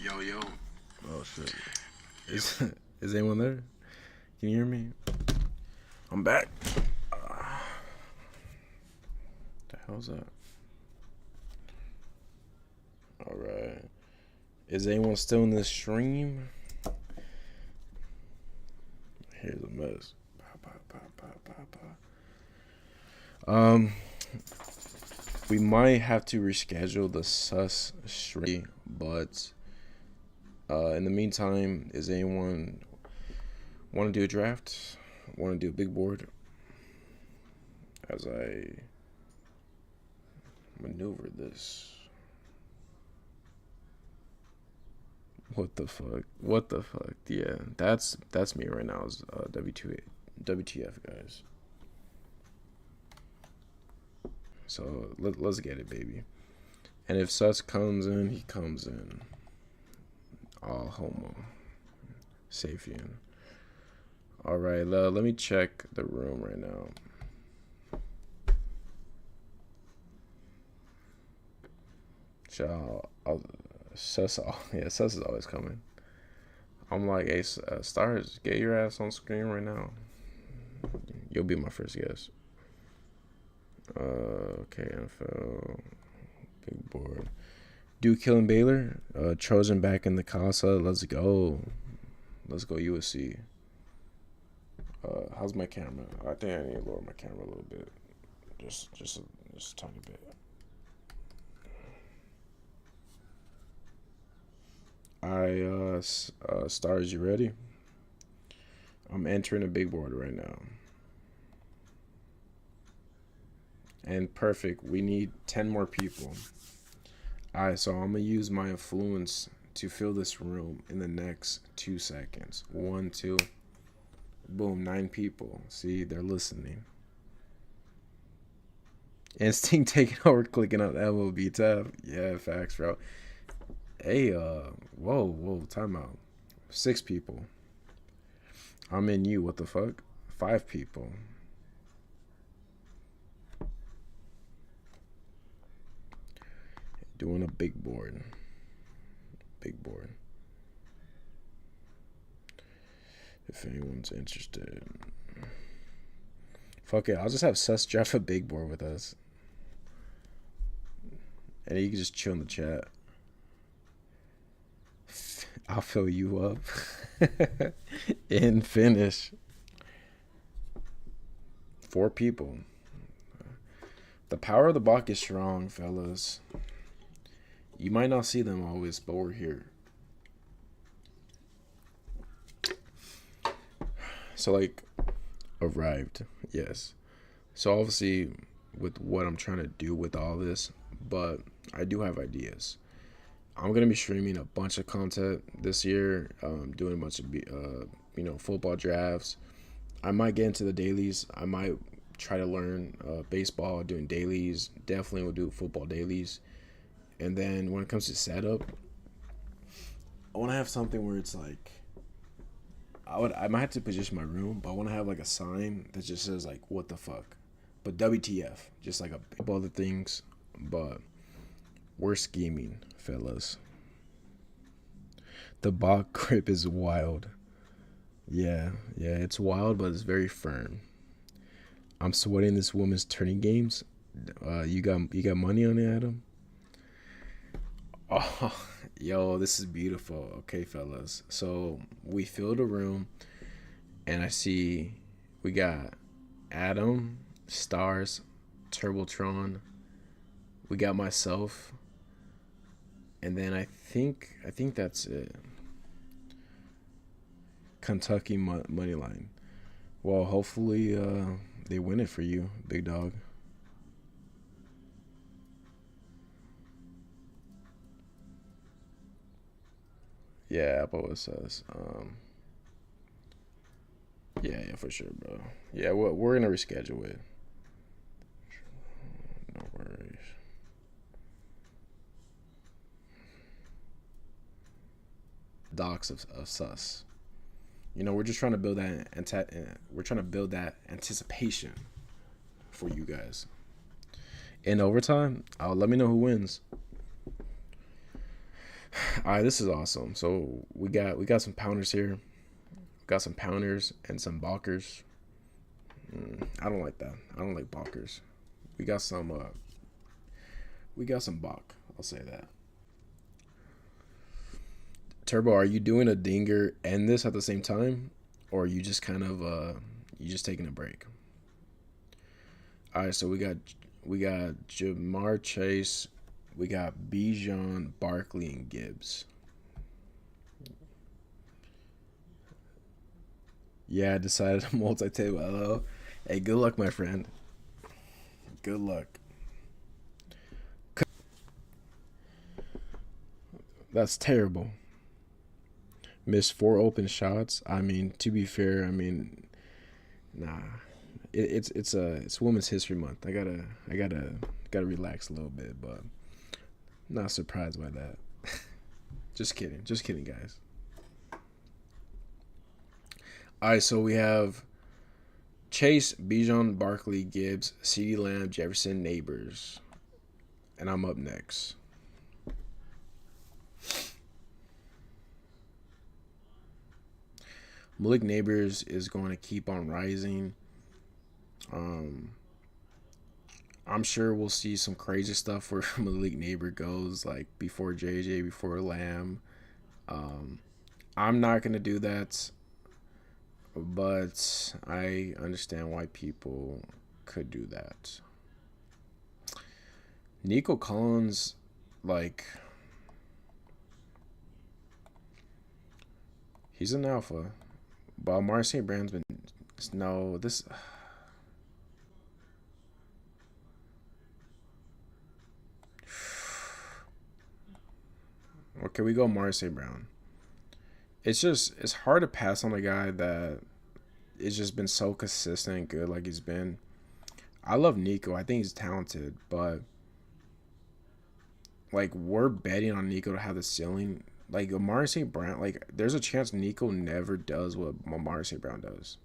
Yo, yo. Oh, shit. Is, is anyone there? Can you hear me? I'm back. The hell's that? Alright. Is anyone still in the stream? Here's a mess. We might have to reschedule the sus stream, but in the meantime, is anyone want to do a draft? Want to do a big board? As I maneuver this. What the fuck? What the fuck? Yeah, that's me right now. Is WTF, guys. So let's get it, baby. And if sus comes in, he comes in. All homo. Sapien. All right, let me check the room right now. Sus is always coming. I'm like, hey, Stars, get your ass on screen right now. You'll be my first guest. Okay, NFL, big board. Duke killing Baylor. Trojan back in the casa. Let's go. Let's go USC. How's my camera? I think I need to lower my camera a little bit. Just a tiny bit. Stars, you ready? I'm entering a big board right now. And perfect. We need 10 more people. Alright, so I'm going to use my influence to fill this room in the next 2 seconds. 1, 2. Boom, 9 people. See, they're listening. Instinct taking over, clicking up MOB tab. Yeah, facts, bro. Hey, whoa, timeout. 6 people. I'm in you, what the fuck? 5 people. Doing a big board. Big board. If anyone's interested. Fuck it, I'll just have Sus draft a big board with us. And you can just chill in the chat. I'll fill you up. And finish. 4 people. The power of the Bach is strong, fellas. You might not see them always, but we're here. So, like, arrived. Yes. So, obviously, with what I'm trying to do with all this, but I do have ideas. I'm going to be streaming a bunch of content this year, doing a bunch of, football drafts. I might get into the dailies. I might try to learn baseball, doing dailies. Definitely will do football dailies. And then when it comes to setup, I want to have something where it's like, I might have to position my room, but I want to have like a sign that just says like, what the fuck? But WTF, just like a couple other things, but we're scheming, fellas. The Bach grip is wild. Yeah, it's wild, but it's very firm. I'm sweating this woman's turning games. You got money on it, Adam? Oh, yo, this is beautiful. Okay, fellas. So we filled a room, and I see we got Adam, Stars, Turbotron. We got myself, and then I think that's it. Kentucky money line. Well, hopefully they win it for you, big dog. Yeah, Apple says. Yeah, for sure, bro. Yeah, we're gonna reschedule it. No worries. Docs of sus. We're just trying to build that anticipation for you guys. In overtime, let me know who wins. All right, this is awesome. So we got some pounders here. Got some pounders and some balkers. I don't like that. I don't like balkers. We got some. We got some bok. I'll say that. Turbo, are you doing a dinger and this at the same time, or are you just kind of you just taking a break? All right, so we got Jamar Chase, we got Bijan, Barkley, and Gibbs. Yeah, I decided to multi-table. Hello, hey, good luck, my friend. Good luck. That's terrible. Missed four open shots. I mean, to be fair, I mean, nah. It's Women's History Month. I gotta relax a little bit, but not surprised by that. Just kidding, guys. All right, so we have Chase, Bijan, Barkley, Gibbs, CeeDee Lamb, Jefferson, Neighbors, and I'm up next. Malik Neighbors is going to keep on rising. Um, I'm sure we'll see some crazy stuff where Malik Neighbor goes like before JJ, before Lamb. Um, I'm not gonna do that, but I understand why people could do that. Nico Collins, like, he's an alpha, but Amari St. Brown's been no this. Okay, we go Amari St. Brown. It's hard to pass on a guy that it's just been so consistent and good like he's been. I love Nico. I think he's talented, but like we're betting on Nico to have the ceiling. Like Amari St. Brown, like there's a chance Nico never does what Amari St. Brown does.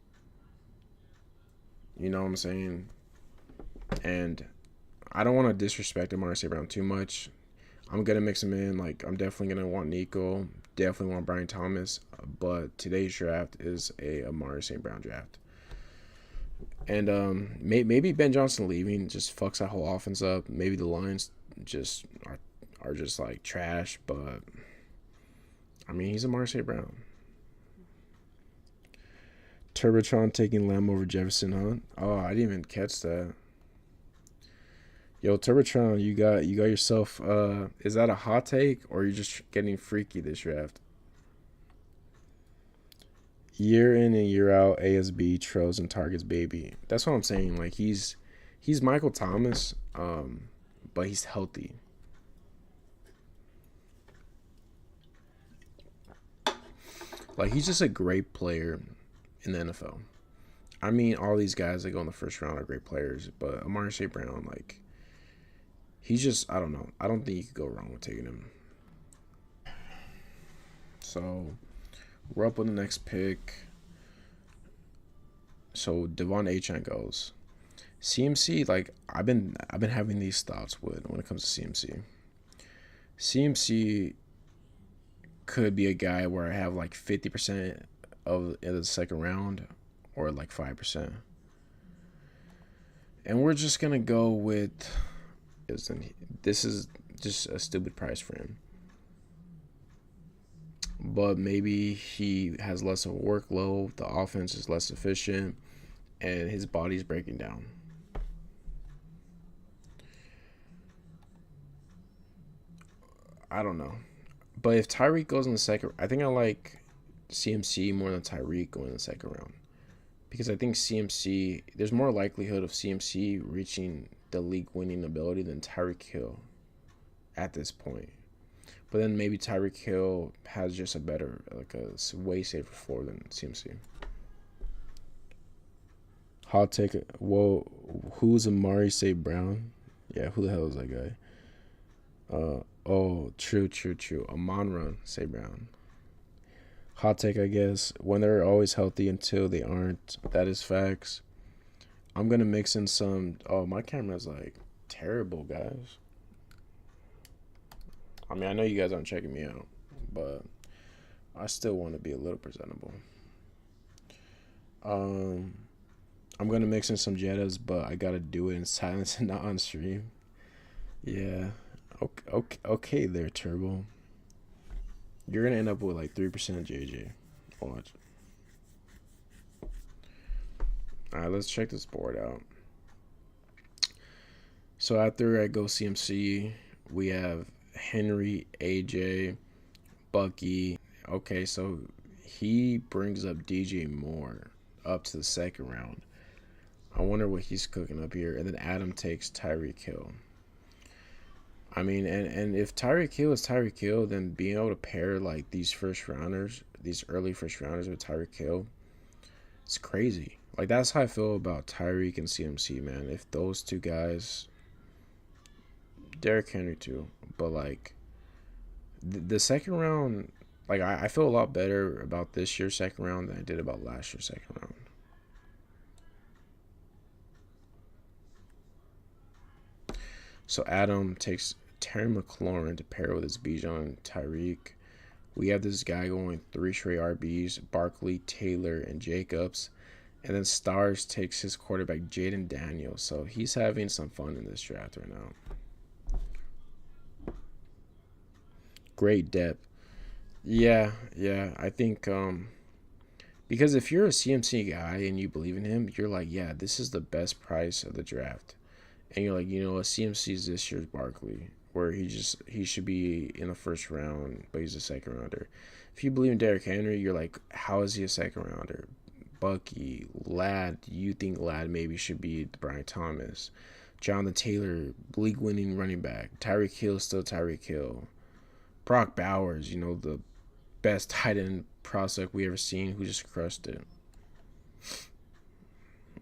You know what I'm saying? And I don't want to disrespect Amari St. Brown too much. I'm gonna mix him in. Like I'm definitely gonna want Nico. Definitely want Brian Thomas. But today's draft is a Amari St. Brown draft. And maybe Ben Johnson leaving just fucks that whole offense up. Maybe the Lions just are just like trash. But I mean, he's Amari St. Brown. Turbotron taking Lamb over Jefferson, huh? Oh, I didn't even catch that. Yo, Turbotron, you got yourself. Is that a hot take or are you just getting freaky this draft? Year in and year out, ASB tros and targets baby. That's what I'm saying. Like he's Michael Thomas, but he's healthy. Like he's just a great player in the NFL. I mean, all these guys that go in the first round are great players, but Amari St. Brown, like he's just I don't know. I don't think you could go wrong with taking him. So we're up with the next pick. So Devon Achane goes. CMC, like I've been having these thoughts with when it comes to CMC. CMC could be a guy where I have like 50% of in the second round or like 5%. And we're just gonna go with this is just a stupid price for him. But maybe he has less of a workload, the offense is less efficient, and his body's breaking down. I don't know. But if Tyreek goes in the second, I think I like CMC more than Tyreek going in the second round. Because I think CMC, there's more likelihood of CMC reaching the league winning ability than Tyreek Hill at this point. But then maybe Tyreek Hill has just a better, like a way safer floor than CMC. Hot take. Whoa, who's Amari St. Brown? Yeah, who the hell is that guy? Oh, true. Amon-Ra St. Brown. Hot take, I guess. When they're always healthy until they aren't. That is facts. I'm gonna mix in some. Oh, my camera's like terrible, guys. I mean, I know you guys aren't checking me out, but I still want to be a little presentable. Um, I'm gonna mix in some Jettas, but I gotta do it in silence and not on stream. Yeah. Okay, okay, okay there, Turbo. You're gonna end up with like 3% JJ. Watch. All right, let's check this board out. So after I go CMC, we have Henry, AJ, Bucky. Okay, so he brings up DJ Moore up to the second round. I wonder what he's cooking up here. And then Adam takes Tyreek Hill. I mean, and if Tyreek Hill is Tyreek Hill, then being able to pair like these first rounders, these early first rounders with Tyreek Hill, it's crazy. Like that's how I feel about Tyreek and CMC, man. If those two guys, Derrick Henry too, but like the second round, like I feel a lot better about this year's second round than I did about last year's second round. So Adam takes Terry McLaurin to pair with his Bijan Tyreek. We have this guy going 3 straight RBs, Barkley, Taylor, and Jacobs. And then Stars takes his quarterback Jaden Daniels. So he's having some fun in this draft right now. Great depth. Yeah, yeah. I think because if you're a CMC guy and you believe in him, you're like, yeah, this is the best price of the draft. And you're like, you know, a CMC is this year's Barkley, where he should be in the first round, but he's a second rounder. If you believe in Derrick Henry, you're like, how is he a second rounder? Bucky, Ladd, you think Ladd maybe should be Brian Thomas. Jonathan Taylor, league winning running back. Tyreek Hill, still Tyreek Hill. Brock Bowers, you know, the best tight end prospect we ever seen, who just crushed it.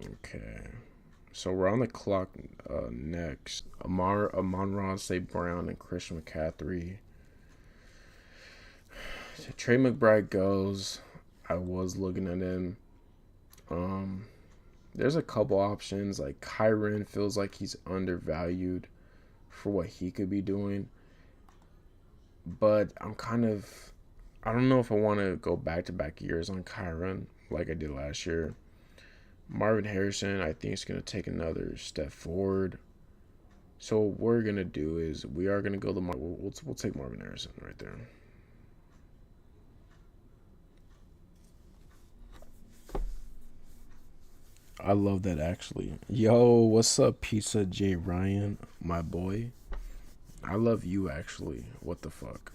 Okay. So we're on the clock next. Amon-Ra St. Brown and Christian McCaffrey. Trey McBride goes. I was looking at him. There's a couple options. Like Kyren feels like he's undervalued for what he could be doing. But I don't know if I want to go back-to-back years on Kyren like I did last year. Marvin Harrison, I think, is going to take another step forward. So what we're going to do is we are going to go we'll take Marvin Harrison right there. I love that actually. Yo, what's up, Pizza J Ryan, my boy? I love you actually. What the fuck?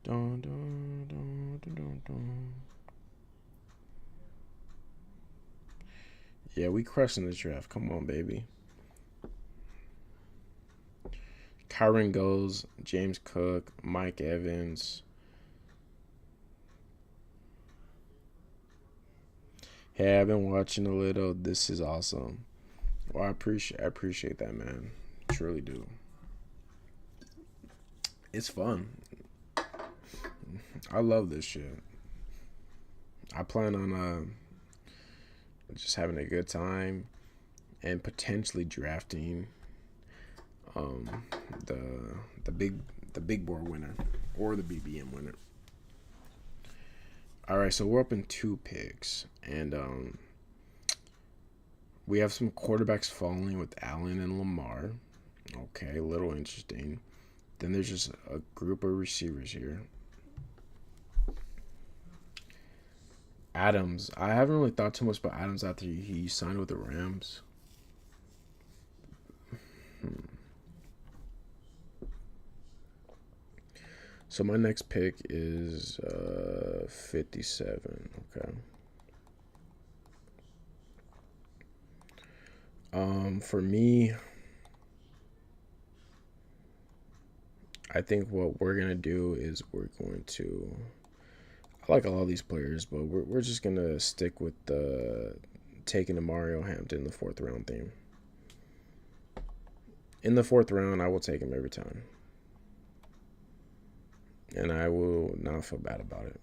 Dun, dun, dun, dun, dun, dun. Yeah, we crushing this draft. Come on, baby. Kyren goes, James Cook, Mike Evans. Hey, I've been watching a little. This is awesome. Well, I appreciate that, man. Truly do. It's fun. I love this shit. I plan on just having a good time and potentially drafting um the the big the big board winner or the BBM winner. All right, so we're up in 2 picks, and we have some quarterbacks falling with Allen and Lamar. Okay, a little interesting. Then there's just a group of receivers here. Adams. I haven't really thought too much about Adams after he signed with the Rams. So my next pick is 57. Okay. For me, I think what we're gonna do is we're going to. I like all these players, but we're just gonna stick with the taking the Mario Hampton in the 4th round theme. In the 4th round, I will take him every time. and I will not feel bad about it.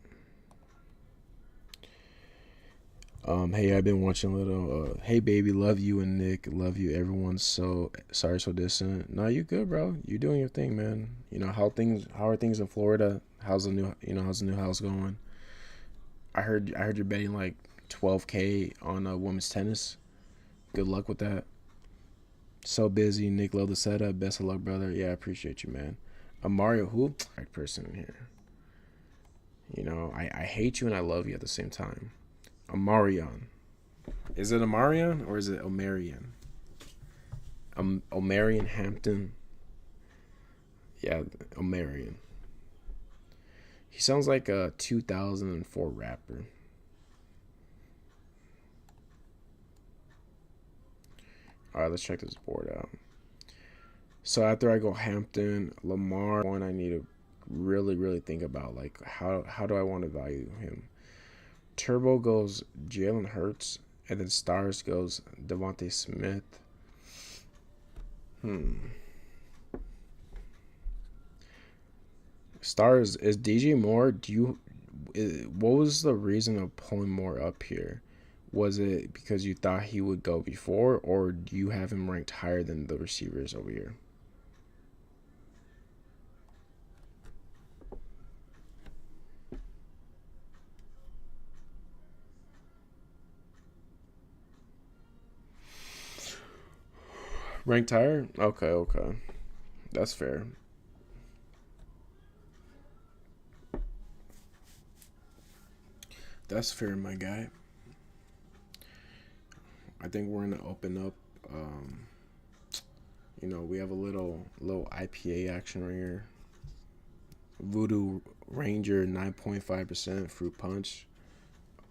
Hey, I've been watching a little. Hey, baby, love you and Nick, love you. Everyone's so sorry, so distant. No, you good, bro. You doing your thing, man. You know how things. How are things in Florida? How's the new? How's the new house going? I heard you're betting like 12K on women's tennis. Good luck with that. So busy, Nick. Love the setup. Best of luck, brother. Yeah, I appreciate you, man. A Mario, who? Right person in here. I hate you and I love you at the same time. Amarion. Is it Amarion or is it Omarion? Omarion Hampton. Yeah, Omarion. He sounds like a 2004 rapper. All right, let's check this board out. So after I go Hampton, Lamar, one I need to really, really think about, like how do I want to value him? Turbo goes Jalen Hurts, and then Stars goes Devontae Smith. Stars is DJ Moore. What was the reason of pulling Moore up here? Was it because you thought he would go before, or do you have him ranked higher than the receivers over here? Ranked higher? Okay, okay. That's fair. That's fair, my guy. I think we're gonna open up. We have a little IPA action right here. Voodoo Ranger 9.5% fruit punch,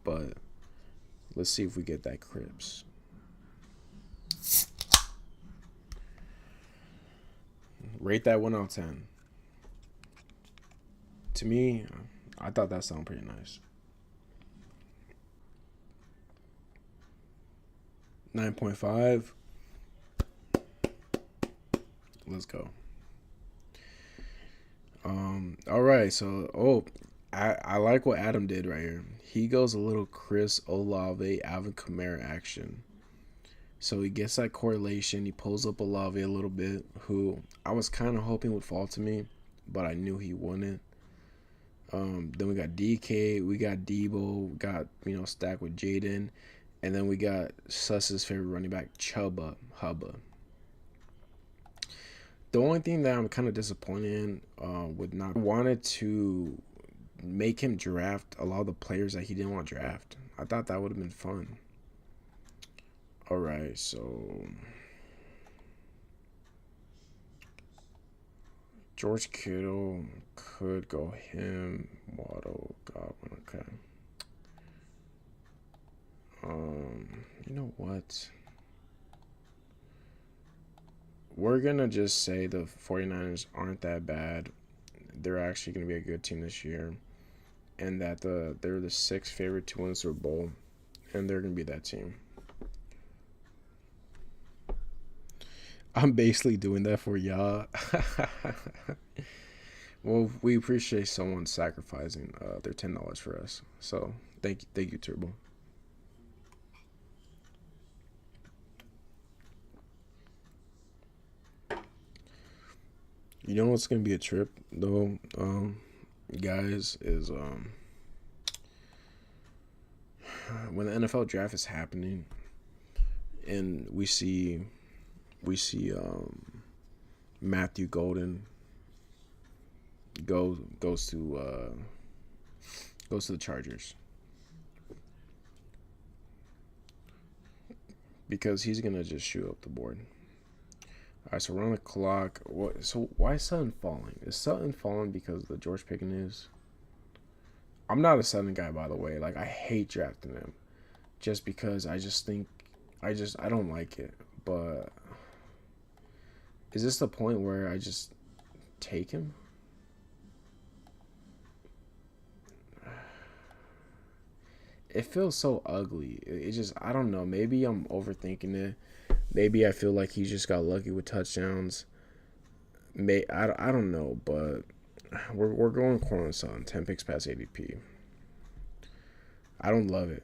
but let's see if we get that Crips. Rate that 1 out of 10. To me, I thought that sounded pretty nice. 9.5. Let's go. All right. So, I like what Adam did right here. He goes a little Chris Olave, Alvin Kamara action. So he gets that correlation. He pulls up Olave a little bit, who I was kind of hoping would fall to me, but I knew he wouldn't. Then we got DK, we got Debo, we got stacked with Jaden, and then we got Suss's favorite running back, Chuba Hubba. The only thing that I'm kind of disappointed in with not wanted to make him draft a lot of the players that he didn't want to draft. I thought that would have been fun. All right, so George Kittle could go him. Waddle, Godwin. Okay. You know what? We're gonna just say the 49ers aren't that bad. They're actually gonna be a good team this year, and that they're the sixth favorite to win the Super Bowl, and they're gonna be that team. I'm basically doing that for y'all. Well, we appreciate someone sacrificing their $10 for us. So thank you, Turbo. You know what's gonna be a trip though, guys, is when the NFL draft is happening, and we see Matthew Golden goes to the Chargers because he's gonna just shoot up the board. All right, so we're on the clock. So why is Sutton falling? Is Sutton falling because of the George Pickens news? I'm not a Sutton guy, by the way. Like, I hate drafting him just because I just think I don't like it. But is this the point where I just take him? It feels so ugly. It just, I don't know. Maybe I'm overthinking it. Maybe I feel like he just got lucky with touchdowns. I don't know, but we're going Cornerstone, 10 picks past ADP. I don't love it,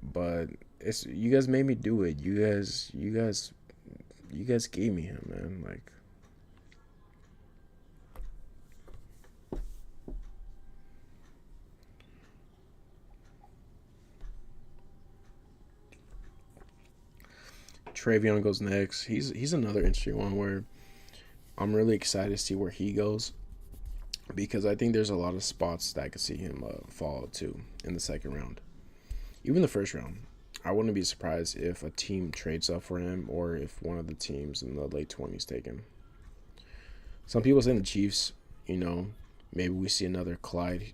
but it's you guys made me do it. You guys gave me him, man. Like, Travion goes next. He's another interesting one where I'm really excited to see where he goes because I think there's a lot of spots that I could see him fall to in the second round, even the first round. I wouldn't be surprised if a team trades up for him or if one of the teams in the late 20s take him. Some people saying the Chiefs, you know, maybe we see another Clyde,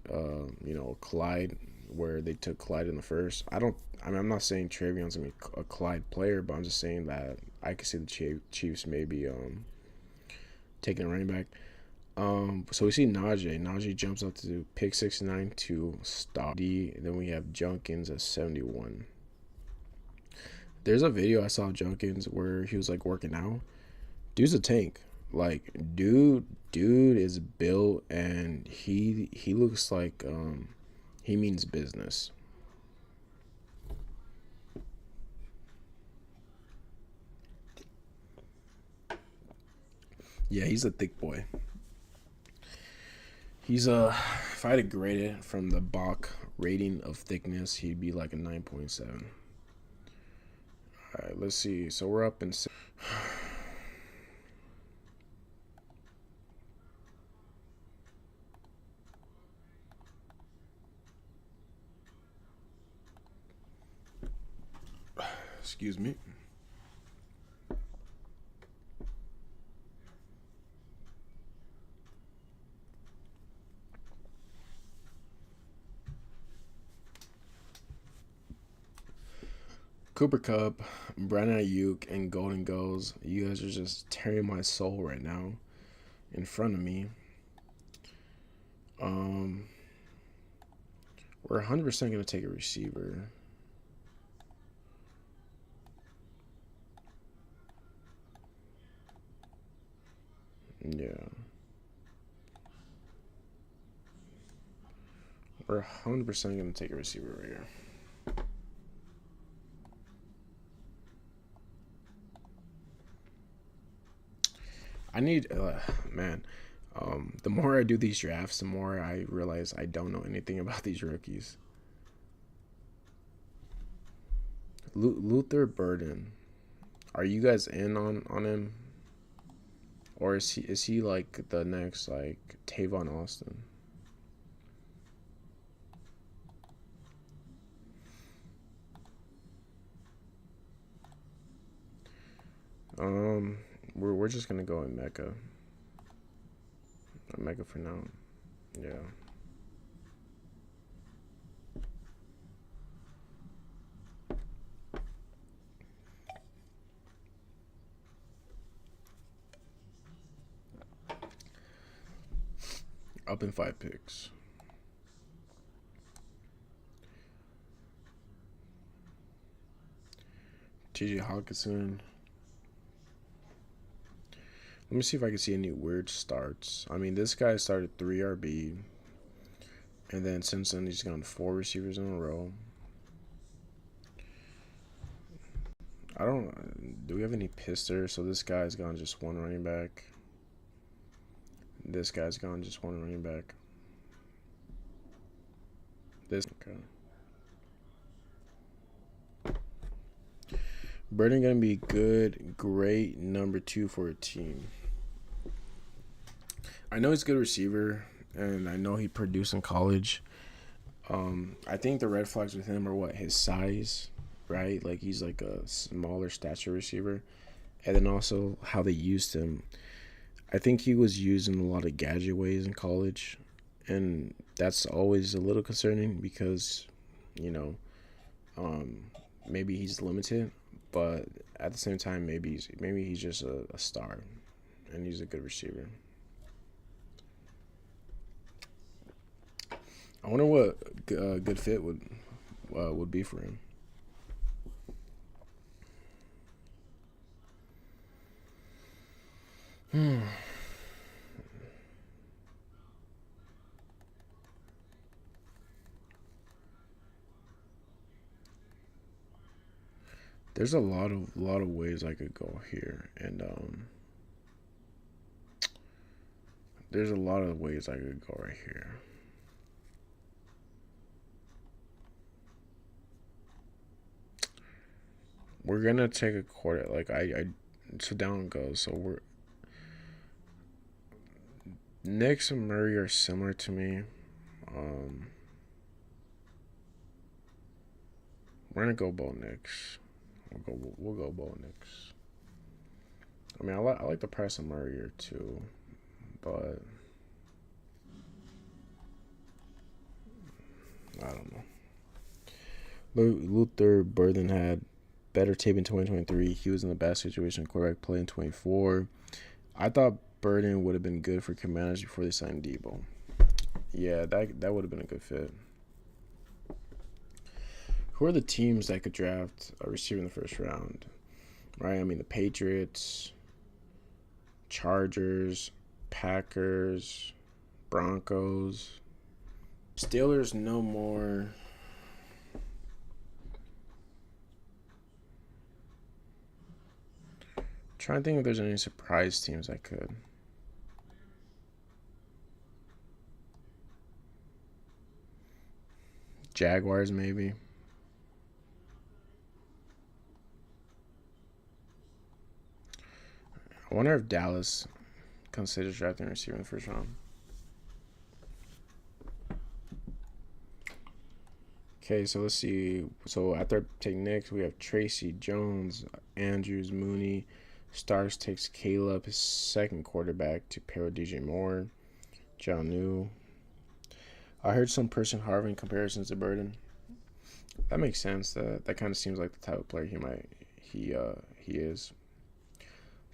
Clyde where they took Clyde in the first. I'm not saying Travion's gonna be a Clyde player, but I'm just saying that I could see the Chiefs maybe taking a running back. So we see Najee. Najee jumps up to pick 69 to stop D. And then we have Junkins at 71. There's a video I saw of Junkins where he was like working out. Dude's a tank. Like dude is built and he looks like he means business. Yeah, he's a thick boy. He's if I had to grade it from the Bach rating of thickness, he'd be like a 9.7. All right, let's see. So we're up in. Excuse me. Cooper Cup, Brandon Ayuk, and Golden Goals. You guys are just tearing my soul right now in front of me. Um, we're 100% going to take a receiver. Yeah. We're 100% going to take a receiver right here. I need, man, the more I do these drafts, the more I realize I don't know anything about these rookies. Luther Burden. Are you guys in on him? Or is he like the next like Tavon Austin? Um, we're just gonna go in Mecca. Mecca for now. Yeah. Up in 5 picks. TJ Hawkinson. Let me see if I can see any weird starts. I mean, this guy started 3 RB. And then since then, he's gone 4 receivers in a row. I don't. Do we have any pister? So this guy's gone just 1 running back. This guy's gone just 1 running back. This. Okay. Burden gonna be good, great number 2 for a team. I know he's a good receiver, and I know he produced in college. I think the red flags with him are what his size, right? Like he's like a smaller stature receiver, and then also how they used him. I think he was used in a lot of gadget ways in college, and that's always a little concerning because, you know, maybe he's limited, but at the same time, maybe he's just a star, and he's a good receiver. I wonder what good fit would be for him. There's a lot of ways I could go here, and there's a lot of ways I could go right here. We're gonna take a quarter. Like so down it goes. So we're Knicks and Murray are similar to me. Um, we're gonna go Bo Knicks. We'll go Bo Knicks. I mean, I like the price of Murray here too, but I don't know. Luther Burden had better tape in 2023. He was in the best situation quarterback play in 24. I thought Burden would have been good for Commanders before they signed Debo. Yeah, that would have been a good fit. Who are the teams that could draft a receiver in the first round? Right? I mean, the Patriots, Chargers, Packers, Broncos, Steelers. No more. Trying to think if there's any surprise teams I could. Jaguars, maybe. I wonder if Dallas considers drafting a receiver in the first round. Okay, so let's see. So after I take Knicks, we have Tracy, Jones, Andrews, Mooney. Starks takes Caleb, his second quarterback, to pair with DJ Moore. Janu. I heard some person Harvin comparisons to Burden. That makes sense. That kind of seems like the type of player he is.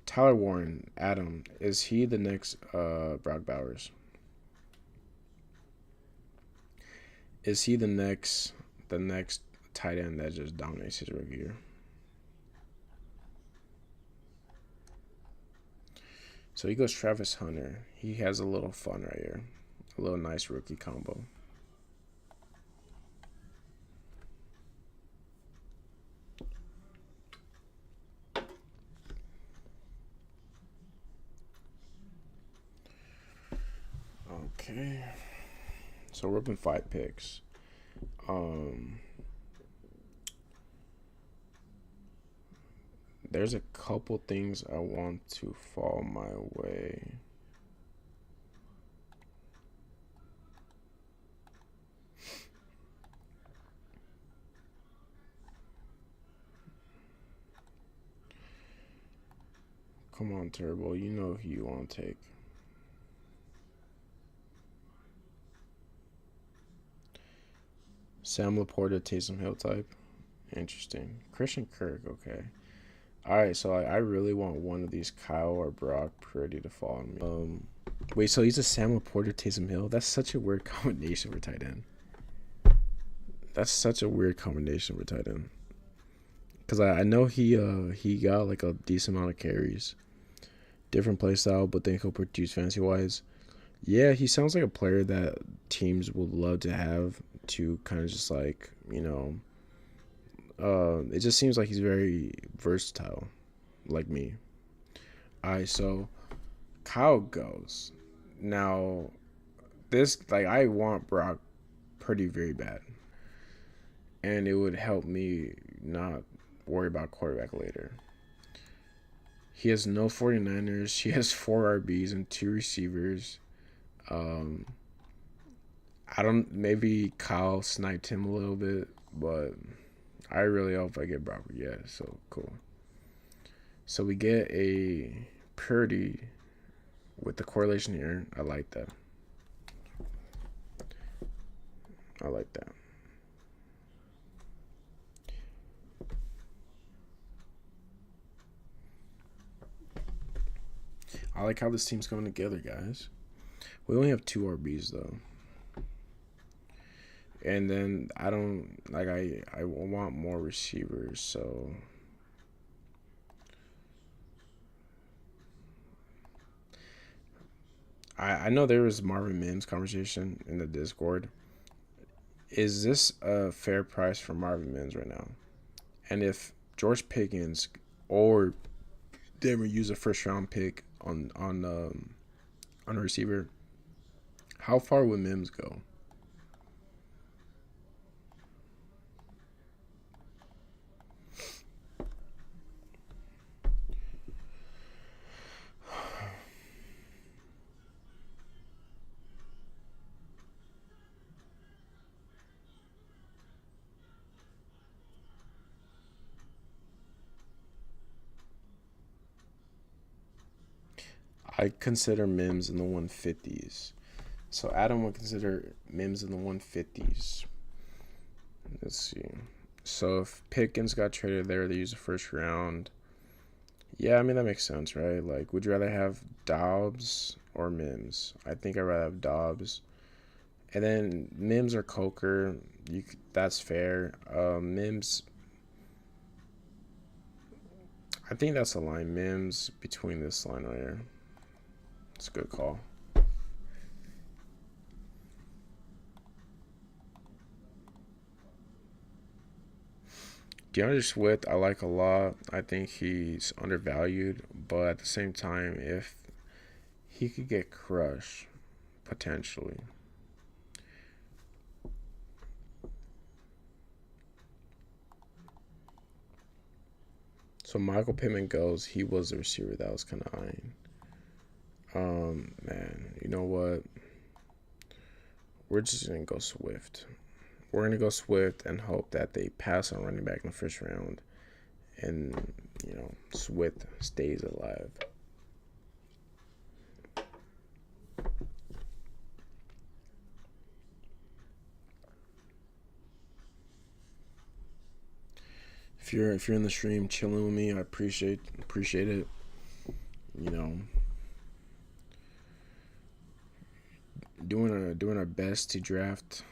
Tyler Warren, Adam, is he the next Brock Bowers? Is he the next tight end that just dominates his rookie year? So he goes Travis Hunter. He has a little fun right here. A little nice rookie combo. Okay. So we're up in 5 picks. There's a couple things I want to fall my way. Come on, Turbo. You know who you want to take. Sam Laporta, Taysom Hill type. Interesting. Christian Kirk, okay. Alright, so I really want one of these Kyle or Brock Purdy to fall on me. Wait, so he's a Sam Laporta, Taysom Hill? That's such a weird combination for tight end. That's such a weird combination for tight end. Because I know he got like a decent amount of carries. Different play style, but then he'll produce fantasy-wise. Yeah, he sounds like a player that teams would love to have to kind of just like, it just seems like he's very versatile, like me. Alright, so Kyle goes. Now, I want Brock Purdy very bad. And it would help me not worry about quarterback later. He has no 49ers. He has 4 RBs and 2 receivers. Maybe Kyle sniped him a little bit, but I really hope I get Brock. Yeah, so cool. So we get a Purdy with the correlation here. I like that. I like that. I like how this team's coming together, guys. We only have 2 RBs though. And then I don't like I want more receivers, so I know there was Marvin Mims conversation in the Discord. Is this a fair price for Marvin Mims right now? And if George Pickens or Denver use a first round pick on a receiver, how far would Mims go? I consider Mims in the 150s. So Adam would consider Mims in the 150s. Let's see. So if Pickens got traded there, they use the first round. Yeah, I mean that makes sense, right? Like, would you rather have Dobbs or Mims? I think I'd rather have Dobbs. And then Mims or Coker, that's fair. Mims, I think that's a line. Mims between this line right here. It's a good call. DeAndre Swift, I like a lot. I think he's undervalued, but at the same time, if he could get crushed, potentially. So Michael Pittman goes. He was a receiver that was kind of eyeing. Man, you know what? We're just gonna go Swift. We're gonna go Swift and hope that they pass on running back in the first round, and Swift stays alive. If you're in the stream chilling with me, I appreciate it. You know, doing our best to draft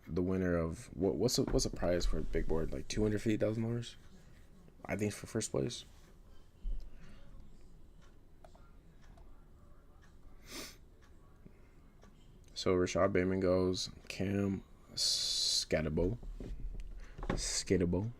the winner of what's the prize for a big board, like $250,000. I think for first place. So Rashad Bateman goes. Cam Scatterbo. Scatterbo.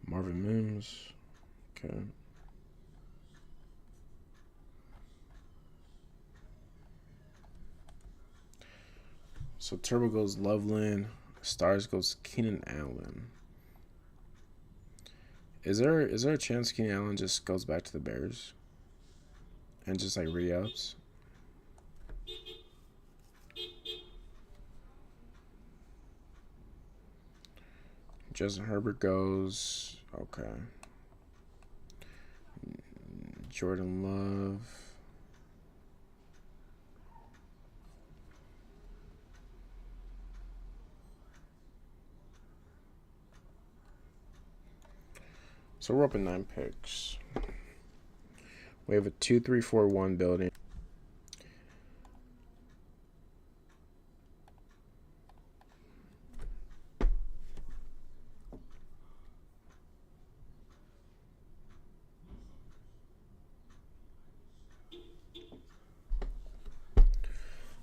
Marvin Mims. Okay. So Turbo goes Loveland. Stars goes Keenan Allen. Is there a chance Keenan Allen just goes back to the Bears and just like re-ups? Justin Herbert goes. Okay. Jordan Love. So we're up in 9 picks. We have a 2-3-4-1 building.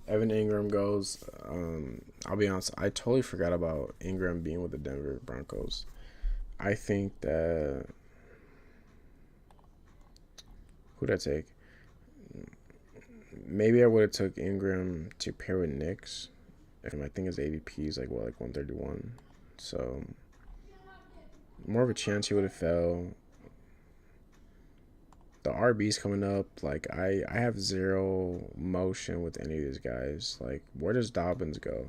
Evan Ingram goes. I'll be honest, I totally forgot about Ingram being with the Denver Broncos. I think that who'd I take? Maybe I would have took Ingram to pair with Knicks. I think his ADP is like 131. So more of a chance he would have fell. The RB's coming up. Like I have zero motion with any of these guys. Like where does Dobbins go?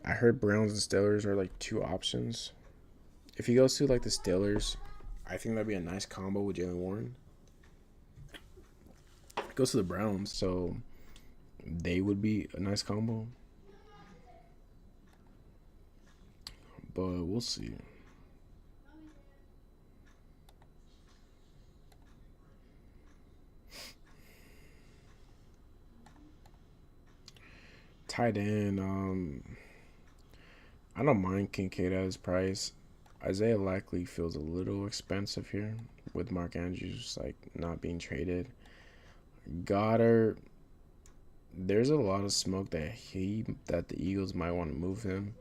I heard Browns and Steelers are like 2 options. If he goes to like the Steelers, I think that'd be a nice combo with Jaylen Warren. Goes to the Browns, so they would be a nice combo. But we'll see. Tight end. I don't mind Kincaid at his price. Isaiah likely feels a little expensive here with Mark Andrews like not being traded. Goddard, there's a lot of smoke that the Eagles might want to move him.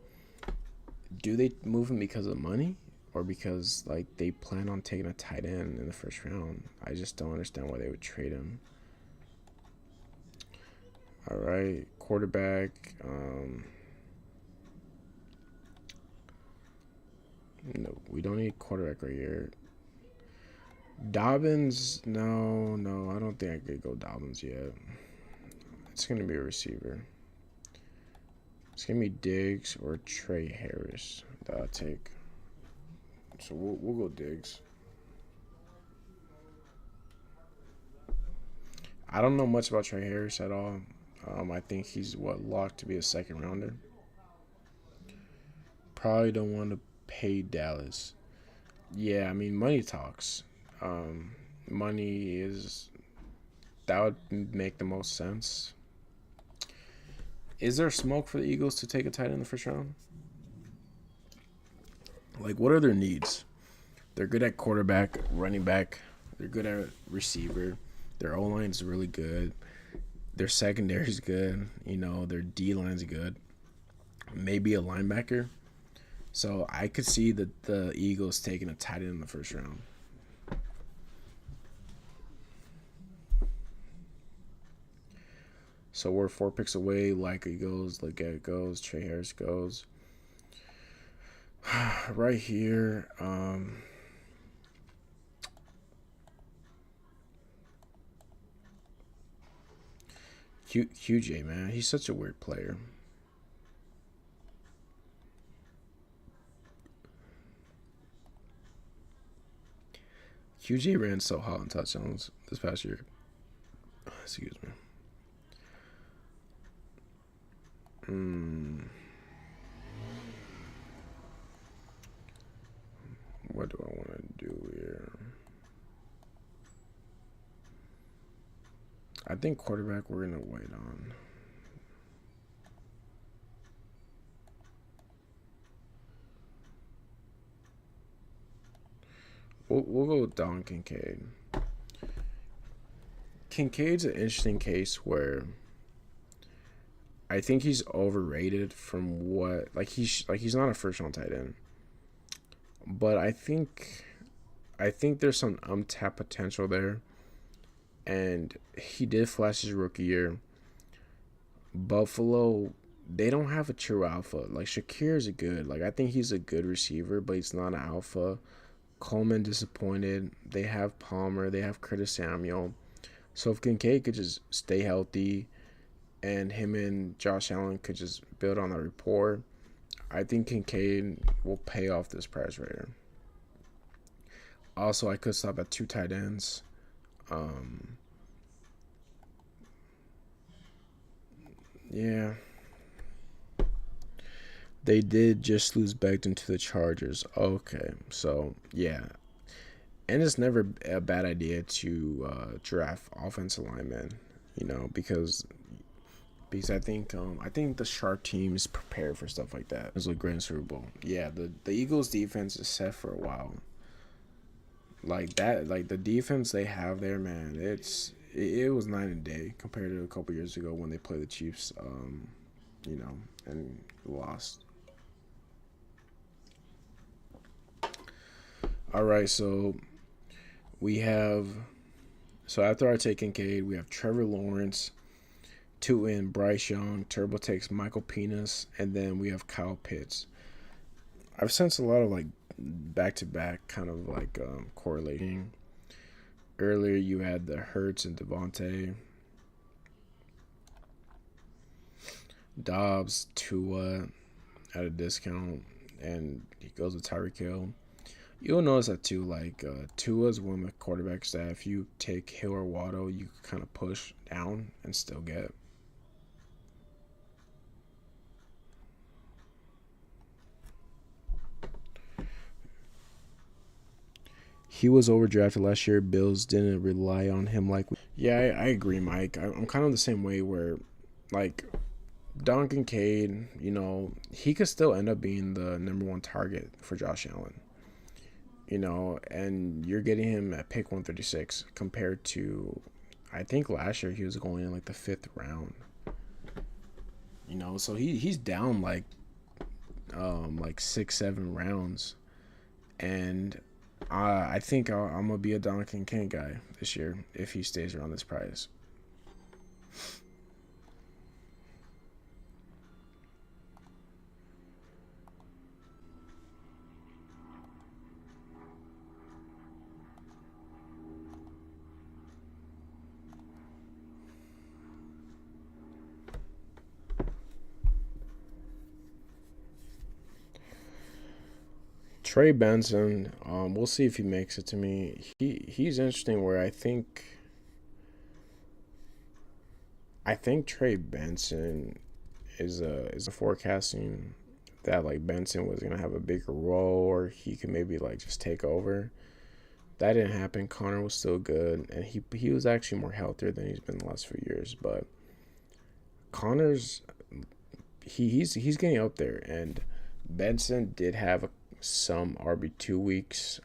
Do they move him because of money or because like they plan on taking a tight end in the first round? I just don't understand why they would trade him. All right, quarterback. No, we don't need quarterback right here. Dobbins, no, I don't think I could go Dobbins yet. It's gonna be a receiver. It's gonna be Diggs or Trey Harris that I'll take. So we'll go Diggs. I don't know much about Trey Harris at all. I think he's locked to be a second rounder. Probably don't want to pay Dallas. Yeah, I mean money talks. Money is that would make the most sense. Is there smoke for the Eagles to take a tight end in the first round? Like, what are their needs? They're good at quarterback, running back. They're good at receiver. Their O line is really good. Their secondary is good. Their D line's good. Maybe a linebacker. So I could see the Eagles taking a tight end in the first round. So we're 4 picks away. Likely goes, Leggett goes, Trey Harris goes. Right here, QJ, man, he's such a weird player. QJ ran so hot in touchdowns this past year. Excuse me. What do I want to do here? I think quarterback we're going to wait on. We'll go with Don Kincaid. Kincaid's an interesting case where I think he's overrated from what he's not a first round tight end. But I think there's some untapped potential there. And he did flash his rookie year. Buffalo, they don't have a true alpha. Like, Shakir is good. Like, I think he's a good receiver, but he's not an alpha. Coleman disappointed. They have Palmer. They have Curtis Samuel. So if Kincaid could just stay healthy and him and Josh Allen could just build on that rapport, I think Kincaid will pay off this price right here. Also, I could stop at 2 tight ends. Yeah. They did just lose Becton to the Chargers. Okay, so yeah. And it's never a bad idea to draft offensive linemen, because I think the sharp teams prepare for stuff like that. It's like Grand Super Bowl. Yeah, the Eagles defense is set for a while. Like that, like the defense they have there, man. It was night and day compared to a couple years ago when they played the Chiefs, and lost. All right, so after I take Kincaid, we have Trevor Lawrence, 2 in Bryce Young, Turbo takes Michael Penis, and then we have Kyle Pitts. I've sensed a lot of like back-to-back kind of like correlating. Earlier you had the Hurts and Devontae. Dobbs, Tua at a discount, and he goes with Tyreek Hill. You'll notice that too, like Tua's one of the quarterbacks that if you take Hill or Waddle, you can kind of push down and still get. He was overdrafted last year. Bills didn't rely on him like. Yeah, I agree, Mike. I'm kind of the same way where, like, Don Kincaid, he could still end up being the number one target for Josh Allen. And you're getting him at pick 136 compared to, I think last year he was going in like the fifth round. So he's down like 6-7 rounds, and I think I'm gonna be a Don Kincaid guy this year if he stays around this price. Trey Benson, we'll see if he makes it to me. He's interesting. Where I think Trey Benson is a forecasting that like Benson was gonna have a bigger role, or he could maybe like just take over. That didn't happen. Connor was still good, and he was actually more healthier than he's been the last few years. But Connor's he's getting up there, and Benson did have some RB2 weeks.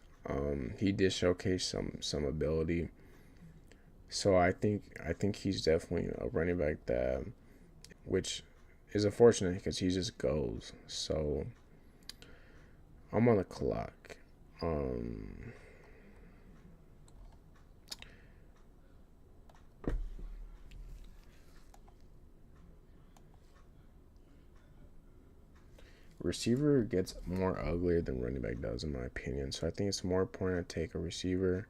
He did showcase some ability, so I think he's definitely a running back that, which is unfortunate because he just goes. So I'm on the clock. Um, Receiver gets more uglier than running back does, in my opinion. So I think it's more important to take a receiver.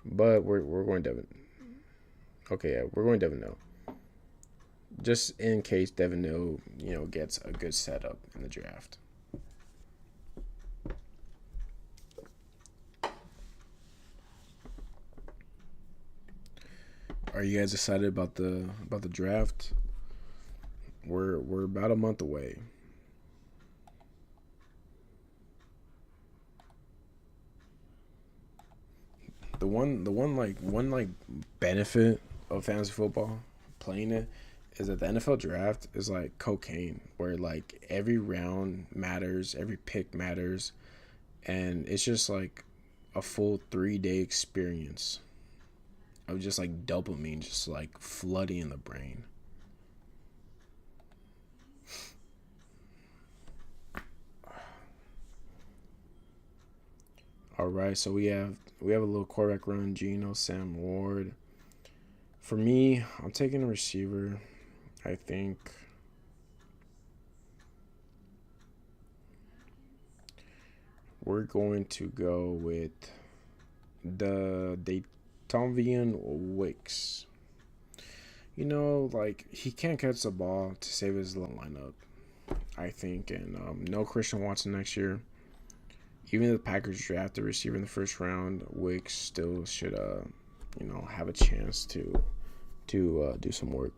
But we're going Devin. Okay, yeah, we're going Devin Neal. Just in case Devin Neal, gets a good setup in the draft. Are you guys excited about the draft? We're about a month away. The one benefit of fantasy football, playing it, is that the NFL draft is like cocaine, where like every round matters, every pick matters, and it's just like a full 3 day experience of just like dopamine just like flooding in the brain. All right, so we have a little quarterback run. Geno, Sam Ward. For me, I'm taking a receiver. I think we're going to go with the Daytovian Wicks. Like he can't catch the ball to save his lineup, I think, and no Christian Watson next year. Even if the Packers draft a receiver in the first round, Wicks still should have a chance to do some work.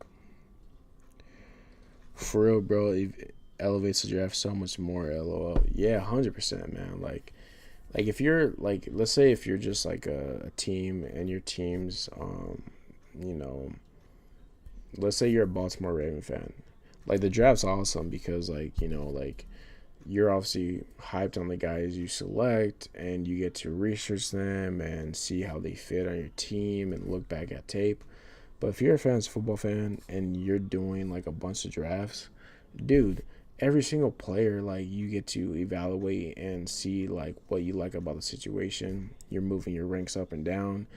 For real, bro, it elevates the draft so much more. LOL. Yeah, 100%, man. Like if you're like, let's say if you're just like a team and your team's you know, let's say you're a Baltimore Raven fan. Like the draft's awesome because like you're obviously hyped on the guys you select, and you get to research them and see how they fit on your team and look back at tape. But if you're a fantasy football fan and you're doing like a bunch of drafts, dude, every single player like you get to evaluate and see like what you like about the situation. You're moving your ranks up and down.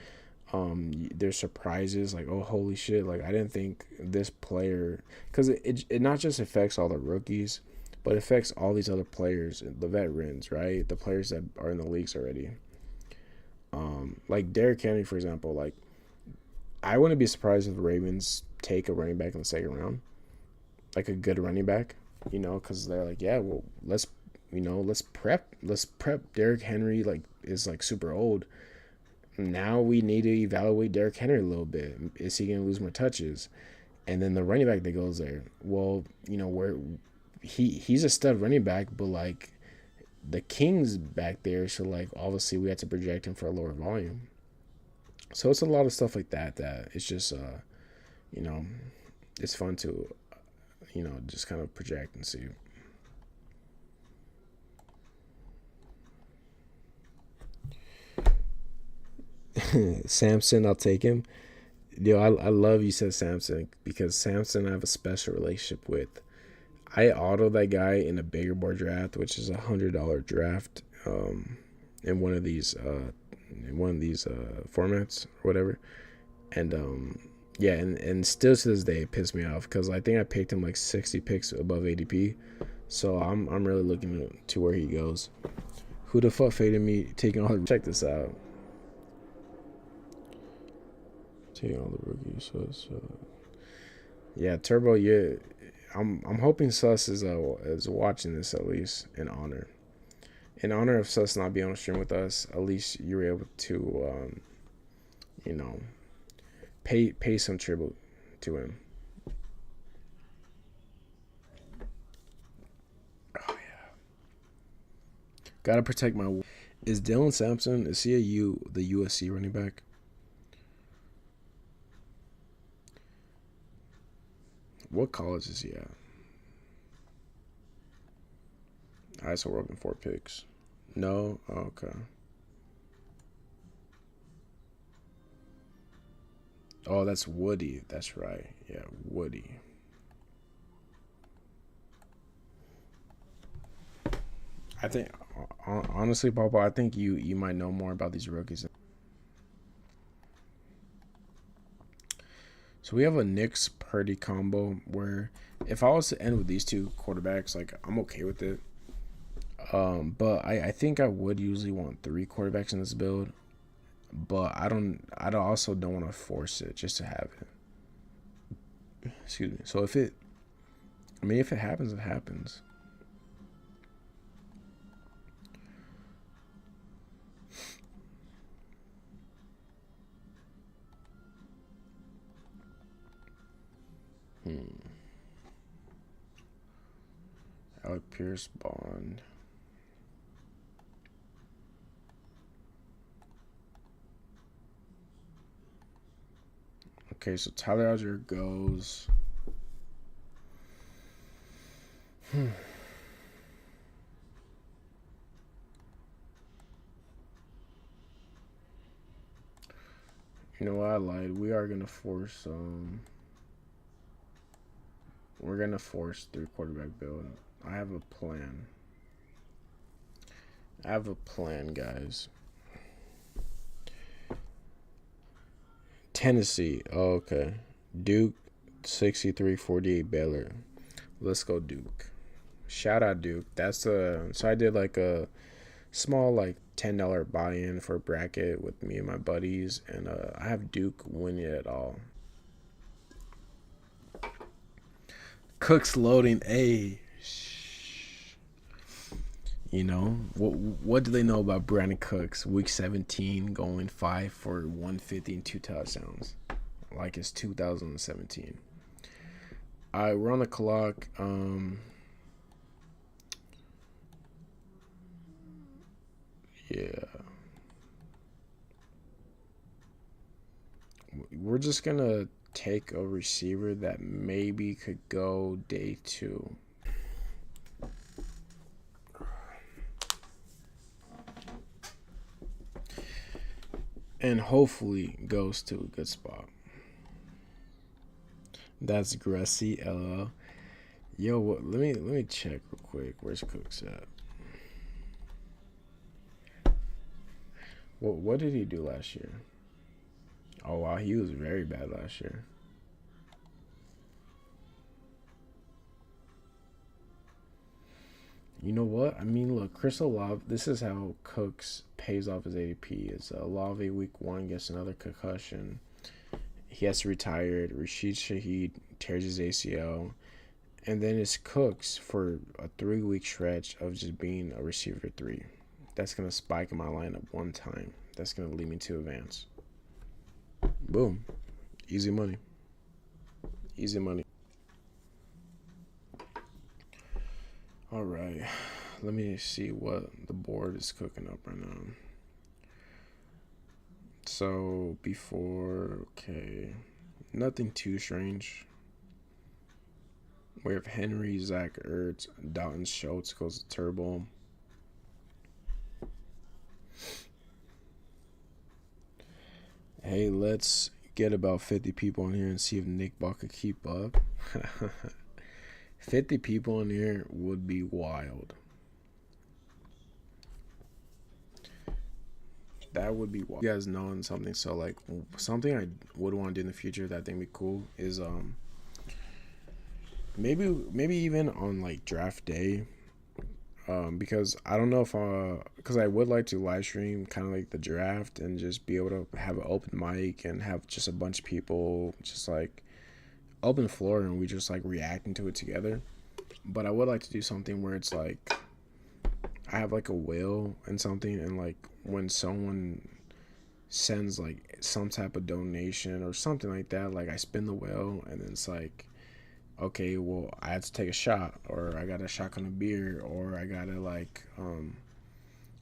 There's surprises like, oh holy shit, like I didn't think this player, because it not just affects all the rookies, but it affects all these other players, the veterans, right? The players that are in the leagues already. Like Derrick Henry, for example. Like I wouldn't be surprised if the Ravens take a running back in the second round, like a good running back, because they're like, yeah, well, let's prep Derrick Henry, like is like super old. Now we need to evaluate Derrick Henry a little bit. Is he gonna lose more touches? And then the running back that goes there, well, where he's a stud running back, but like the Kings back there, so like obviously we had to project him for a lower volume. So it's a lot of stuff like that it's just you know, it's fun to, just kind of project and see. Samson, I'll take him. Yo, I love you said Samson because Samson I have a special relationship with. I auto that guy in a bigger board draft, which is $100 draft, in one of these formats or whatever. And yeah, and still to this day it pissed me off because I think I picked him like 60 picks above ADP. So I'm really looking to where he goes. Who the fuck faded me taking all the check this out. Taking all the rookies. So yeah, Turbo, yeah. I'm hoping Sus is watching this at least in honor. In honor of Sus not being on stream with us, at least you were able to you know, pay some tribute to him. Oh yeah. Gotta protect my. Is Dylan Sampson? Is he the USC running back? What college is he at? Alright, so we're up in 4 picks. No? Oh, okay. Oh, that's Woody. That's right. Yeah, Woody. I think, honestly, Papa, I think you might know more about these rookies. So we have a Knicks Purdy combo where if I was to end with these two quarterbacks, like I'm okay with it. But I think I would usually want 3 quarterbacks in this build. But I also don't want to force it just to have it. Excuse me. So if it happens, it happens. Alec Pierce, Bond. Okay, so Tyler Algier goes. You know what? I lied. We are gonna force. We're gonna force 3 quarterback build. I have a plan. Guys. Tennessee. Oh, okay. Duke, 63-48 Baylor. Let's go Duke. Shout out Duke. So I did like a small like $10 buy-in for a bracket with me and my buddies, and I have Duke winning it all. Cook's loading. What do they know about Brandon Cooks? Week 17, going 5 for 150 and 2 touchdowns, like it's 2017. All right, we're on the clock. Yeah. We're just going to take a receiver that maybe could go day 2. And hopefully goes to a good spot. That's Gressy, LL. Yo, let me check real quick. Where's Cooks at? What did he do last year? Oh wow, he was very bad last year. You know what? I mean, look, Chris Olave. This is how Cooks pays off his ADP. It's Olave week 1 gets another concussion. He has to retire. Rashid Shaheed tears his ACL, and then it's Cooks for a 3-week stretch of just being a receiver 3. That's gonna spike in my lineup one time. That's gonna lead me to advance. Boom, easy money. Easy money. All right, let me see what the board is cooking up right now. So before, okay, Nothing too strange. We have Henry, Zach Ertz, Dalton Schultz goes to Turbo. Hey, let's get about 50 people in here and see if Nick Ball could keep up. 50 people in here would be wild. That would be wild. You guys knowing something, so like something I would want to do in the future that I think would be cool is maybe even on like draft day, because I don't know if because I would like to live stream kind of like the draft and just be able to have an open mic and have just a bunch of people just like open floor and we just like reacting to it together. But I would like to do something where it's like I have like a whale and something, and like when someone sends like some type of donation or something like that, like I spin the wheel and then it's like, okay, well I had to take a shot, or I got a shotgun of beer, or I gotta like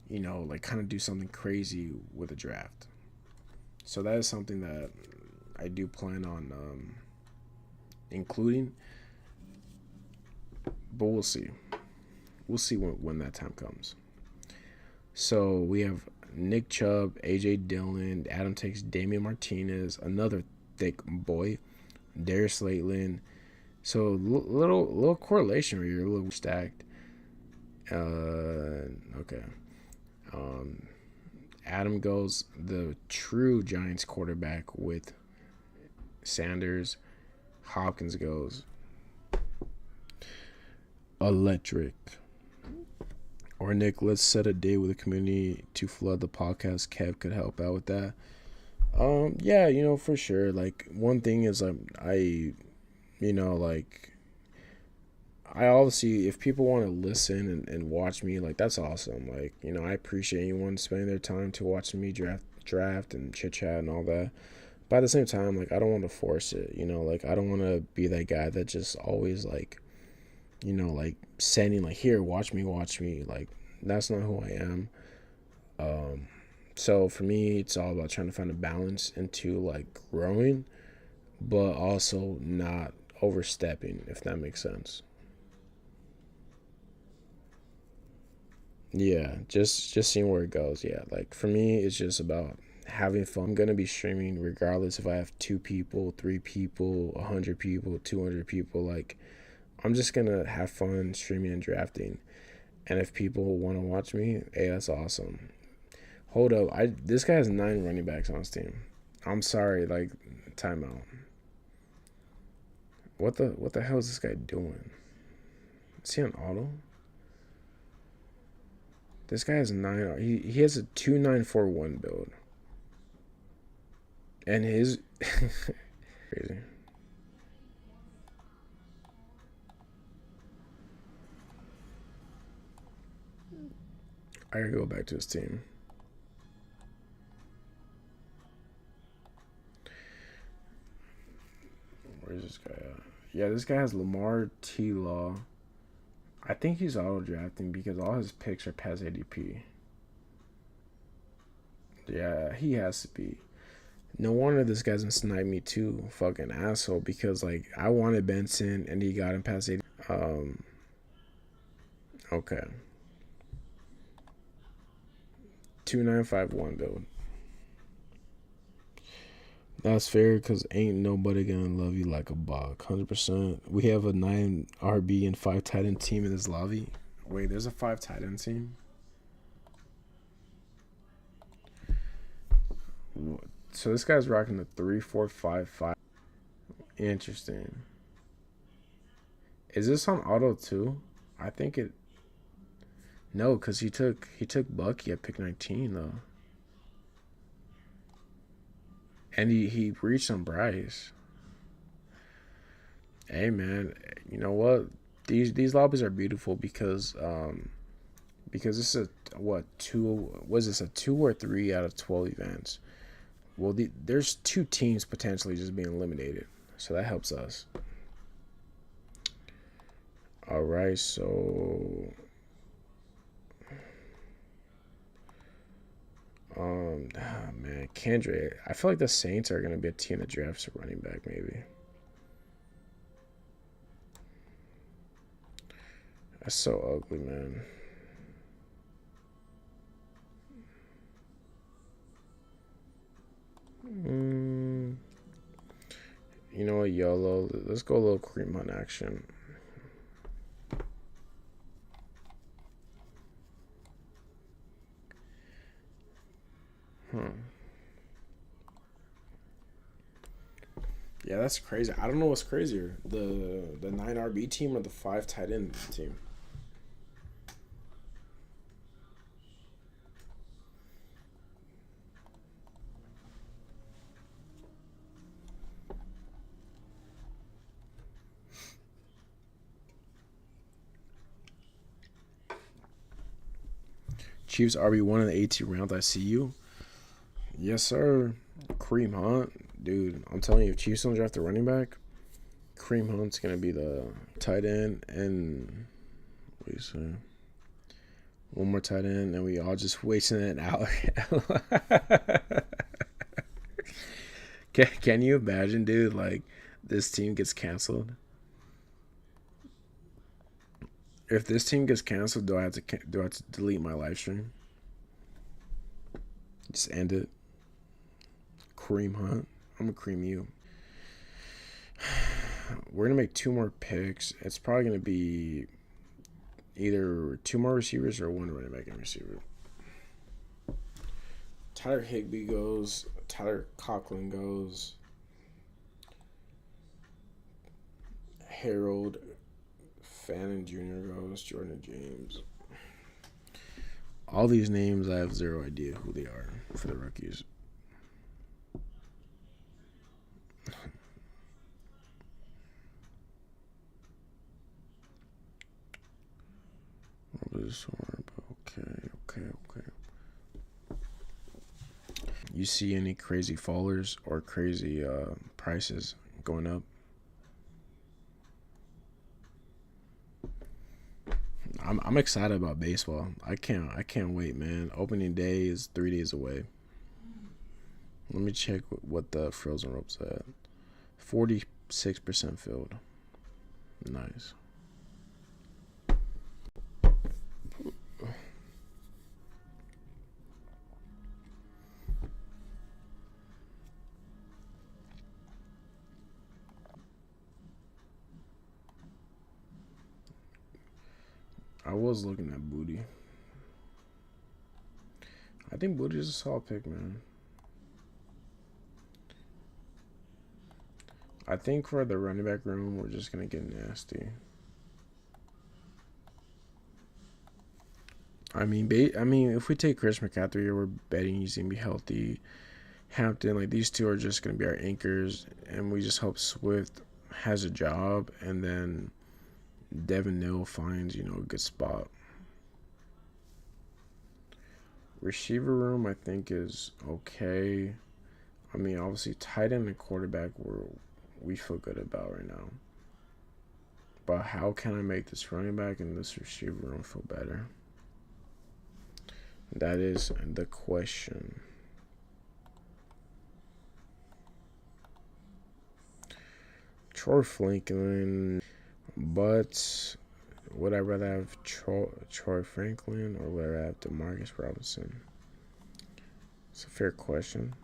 like kind of do something crazy with a draft. So that is something that I do plan on including, but we'll see. We'll see when that time comes. So we have Nick Chubb, AJ Dillon, Adam takes Damian Martinez, another thick boy, Darius Slayton. So little correlation here, a little stacked. Okay. Adam goes the true Giants quarterback with Sanders. Hopkins goes electric. Or Nick, let's set a day with the community to flood the podcast. Kev could help out with that. Yeah, for sure. Like one thing is like I obviously, if people want to listen and watch me, like that's awesome. Like, I appreciate anyone spending their time to watch me draft and chit chat and all that. But at the same time, like I don't want to force it, like I don't want to be that guy that just always like like sending like, here, watch me. Like that's not who I am. So for me, it's all about trying to find a balance into like growing, but also not overstepping, if that makes sense. Yeah, just seeing where it goes. Yeah, like for me, it's just about having fun. I'm gonna be streaming regardless if I have 2 people, 3 people, 100 people, 200 people. Like I'm just gonna have fun streaming and drafting. And if people want to watch me, hey, that's awesome. Hold up, this guy has 9 running backs on his team. I'm sorry, like timeout. What the hell is this guy doing? Is he on auto? This guy has 9. He has a 2941 build, and his crazy. I gotta go back to his team. Where's this guy at? Yeah, this guy has Lamar T. Law. I think he's auto drafting because all his picks are past ADP. Yeah, he has to be. No wonder this guy's gonna snipe me too, fucking asshole. Because like I wanted Benson and he got him past ADP. Okay. 2951 build. That's fair because ain't nobody gonna love you like a bog. 100%. We have a 9 RB and 5 tight end team in this lobby. Wait, there's a 5 tight end team? So this guy's rocking the 3-4-5-5. Interesting. Is this on auto too? I think it. No, because he took Bucky at pick 19 though. And he reached on Bryce. Hey man, you know what? These lobbies are beautiful because this is a what two was this a 2 or 3 out of 12 events. Well, there's 2 teams potentially just being eliminated, so that helps us. All right, so Man, Kendrick. I feel like the Saints are gonna be a team that drafts a running back. Maybe that's so ugly, man. Mm, you know what, YOLO? Let's go a little cream on action. Hmm. Yeah, that's crazy. I don't know what's crazier, the 9 RB team or the 5 tight end team. Chiefs RB1 in the 18th round. I see you. Yes, sir. Kareem Hunt, dude. I'm telling you, if Chiefs don't draft a running back, Kareem Hunt's gonna be the tight end, and what do you say? One more tight end, and we all just wasting it out. Can you imagine, dude? Like this team gets canceled. If this team gets canceled, do I have to delete my live stream? Just end it. Kareem Hunt. I'm gonna cream you. We're gonna make 2 more picks. It's probably gonna be either 2 more receivers or one running back and receiver. Tyler Higbee goes. Tyler Conklin goes. Harold Fannin Jr. goes. Jordan James. All these names, I have zero idea who they are for the rookies. Okay, okay, okay. You see any crazy fallers or crazy prices going up? I'm excited about baseball. I can't wait, man. Opening day is 3 days away. Let me check what the frozen ropes at. 46% filled. Nice. I was looking at Booty. I think Booty is a solid pick, man. I think for the running back room, we're just gonna get nasty. I mean, if we take Chris McCaffrey, we're betting he's gonna be healthy. Hampton, like these two are just gonna be our anchors, and we just hope Swift has a job, and then Devin Neal finds a good spot. Receiver room, I think is okay. I mean, obviously, tight end and quarterback we feel good about right now. But how can I make this running back and this receiver room feel better? That is the question. Troy Franklin, but would I rather have Troy Franklin or would I rather have Demarcus Robinson? It's a fair question.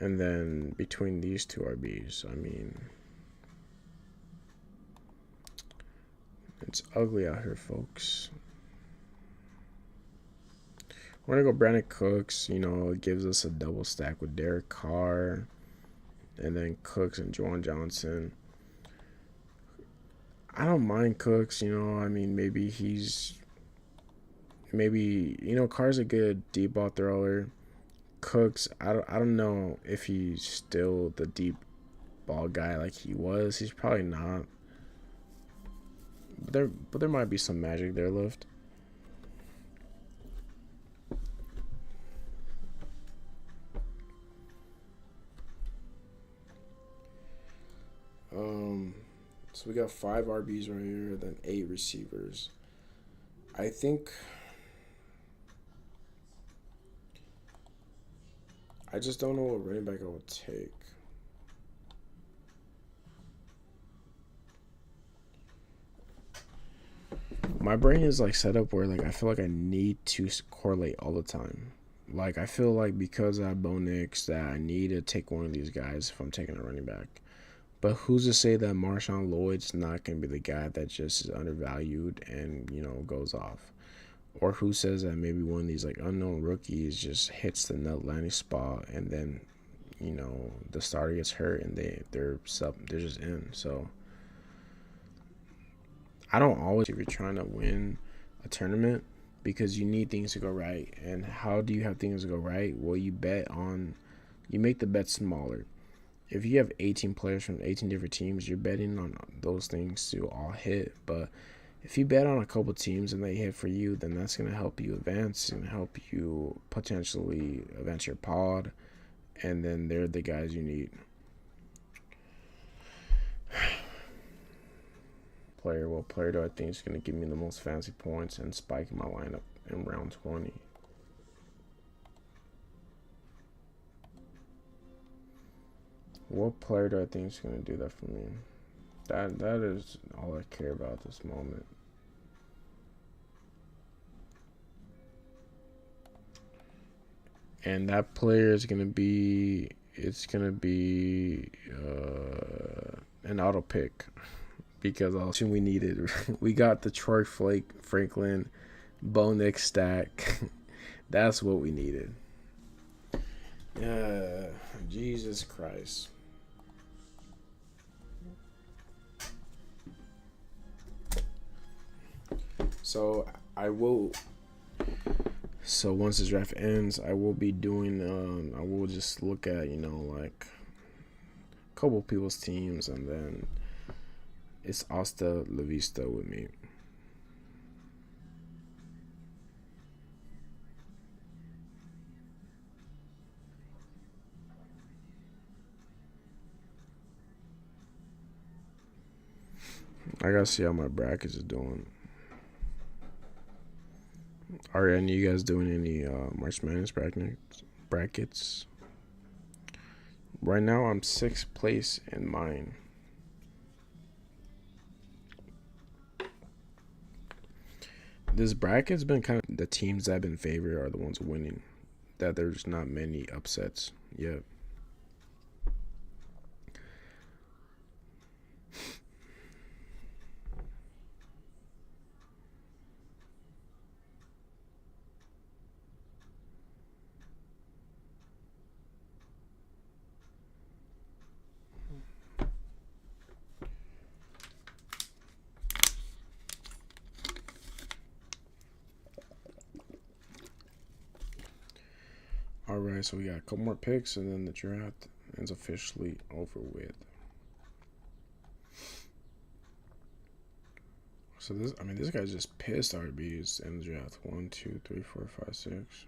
And then between these two RBs, I mean, it's ugly out here, folks. We're gonna go Brandon Cooks. It gives us a double stack with Derek Carr, and then Cooks and Juwan Johnson. I don't mind Cooks. I mean, maybe Carr's a good deep ball thrower. Cooks, I don't know if he's still the deep ball guy like he was. He's probably not. But there might be some magic there left. So we got 5 RBs right here, then 8 receivers. I think I just don't know what running back I would take. My brain is like set up where like I feel like I need to correlate all the time. Like I feel like because I have Bo Nix that I need to take one of these guys if I'm taking a running back. But who's to say that Marshawn Lloyd's not going to be the guy that just is undervalued and, goes off? Or who says that maybe one of these like unknown rookies just hits the nut landing spot and then, the starter gets hurt and they're just in. So I don't always if you're trying to win a tournament because you need things to go right. And how do you have things to go right? Well, you make the bet smaller. If you have 18 players from 18 different teams, you're betting on those things to all hit. But if you bet on a couple teams and they hit for you, then that's going to help you advance and help you potentially advance your pod. And then they're the guys you need. What player do I think is going to give me the most fancy points and spike in my lineup in round 20? What player do I think is going to do that for me? That is all I care about at this moment. And that player is going to be an auto pick because all we needed. We got the Troy Franklin Bo Nix stack. That's what we needed. Jesus Christ. So once the draft ends, I will be doing, I will just look at, like a couple people's teams and then it's hasta la vista with me. I gotta see how my brackets is doing. Are any of you guys doing any March Madness brackets? Right now, I'm 6th place in mine. This bracket's been kind of the teams that have been favored are the ones winning. That there's not many upsets yet. Alright, so we got a couple more picks and then the draft is officially over with. So this guy's just pissed RBs in the draft. 1, 2, 3, 4, 5, 6.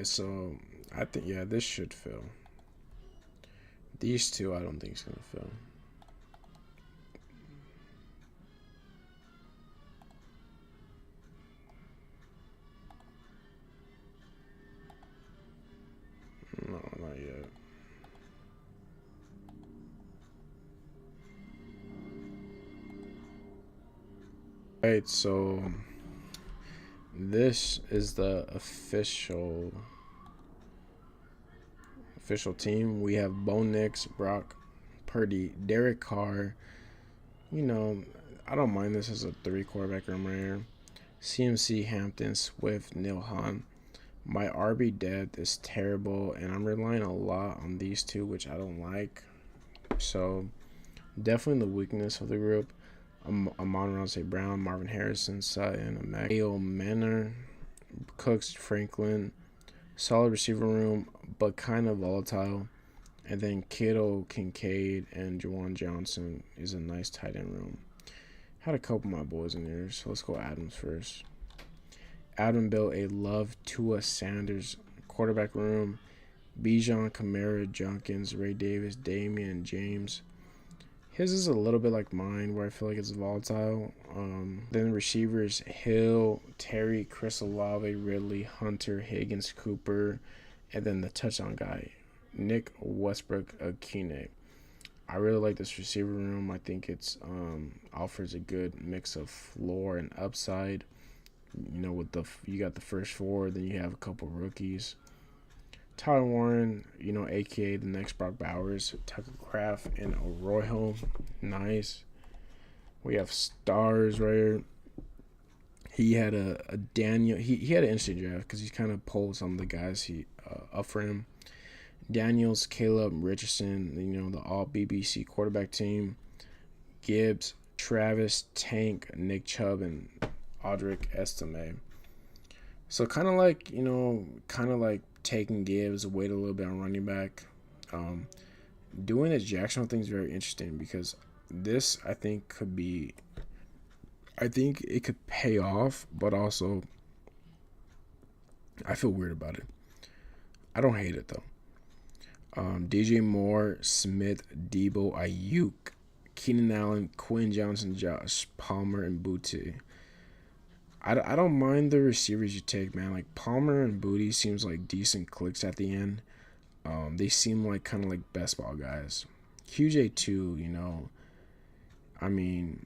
So I think this should fill. These two I don't think it's gonna fill. No, not yet. Alright, so this is the official team. We have Bo Nix, Brock Purdy, Derek Carr. I don't mind this as a 3 quarterback room right here. CMC, Hampton, Swift, Nilhan. My RB depth is terrible, and I'm relying a lot on these two, which I don't like. So, definitely the weakness of the group. Amon-Ra St. Brown, Marvin Harrison, Sutton, Mayo Manor, Cooks, Franklin. Solid receiver room, but kind of volatile. And then Kittle, Kincaid, and Juwan Johnson is a nice tight end room. Had a couple of my boys in there, so let's go Adams first. Adam built a love Tua Sanders quarterback room. Bijan, Kamara, Junkins, Ray Davis, Damian, James. His is a little bit like mine, where I feel like it's volatile. Then receivers: Hill, Terry, Chris Olave, Ridley, Hunter, Higgins, Cooper, and then the touchdown guy, Nick Westbrook, Akine. I really like this receiver room. I think it's offers a good mix of floor and upside. With you got the first four, then you have a couple rookies. Tyler Warren, aka the next Brock Bowers, Tucker Craft, and Arroyo. Nice. We have stars right here. He had a Daniel. He had an interesting draft because he kind of pulled some of the guys he up for him. Daniels, Caleb Richardson, the all BBC quarterback team. Gibbs, Travis, Tank, Nick Chubb, and Audric Estime. So kind of like taking Gibbs, wait a little bit on running back. Doing this Jacksonville thing is very interesting because this I think it could pay off, but also I feel weird about it. I don't hate it though. DJ Moore, Smith, Debo, Ayuk, Keenan Allen, Quinn Johnson, Josh Palmer, and Booty. I don't mind the receivers you take, man. Like Palmer and Booty seems like decent clicks at the end. They seem like kind of like best ball guys. QJ too, I mean,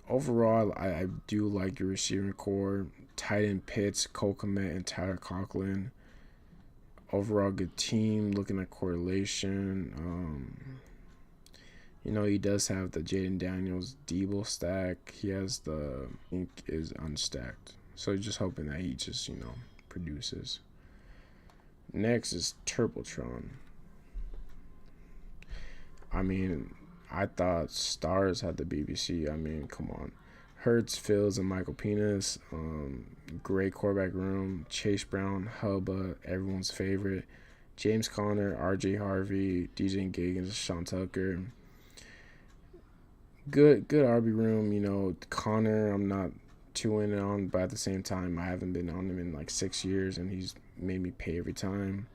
overall, I do like your receiving core. Tight end Pitts, Cole Kmet, and Tyler Conklin. Overall, good team. Looking at correlation, he does have the Jaden Daniels Debo stack. He has the ink is unstacked. So just hoping that he just, produces. Next is Turbotron. I mean, I thought stars had the BBC. I mean, come on. Hurts, Fields, and Michael Penis. Great quarterback room. Chase Brown, Hubba, everyone's favorite. James Conner, RJ Harvey, DJ Giggins, Sean Tucker. Good RB room. Connor, I'm not too in on, but at the same time, I haven't been on him in like 6 years, and he's made me pay every time.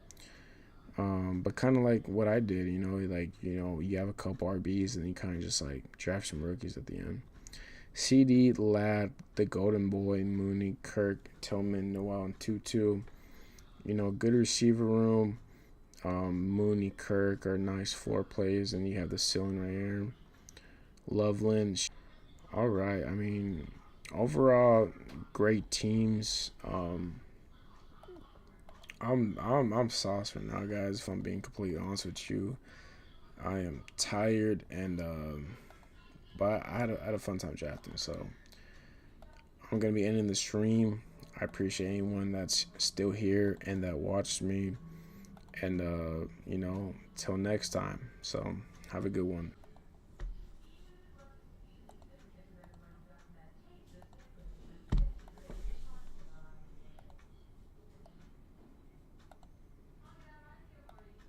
But kind of like what I did, you have a couple RBs, and you kind of just like draft some rookies at the end. CD, Ladd, the Golden Boy, Mooney, Kirk, Tillman, Noel, and Tutu. Good receiver room. Mooney, Kirk are nice floor plays, and you have the ceiling right here. Loveland. All right. I mean, overall, great teams. I'm sauced right now, guys. If I'm being completely honest with you, I am tired, and but I had a fun time drafting. So I'm gonna be ending the stream. I appreciate anyone that's still here and that watched me, and till next time. So have a good one.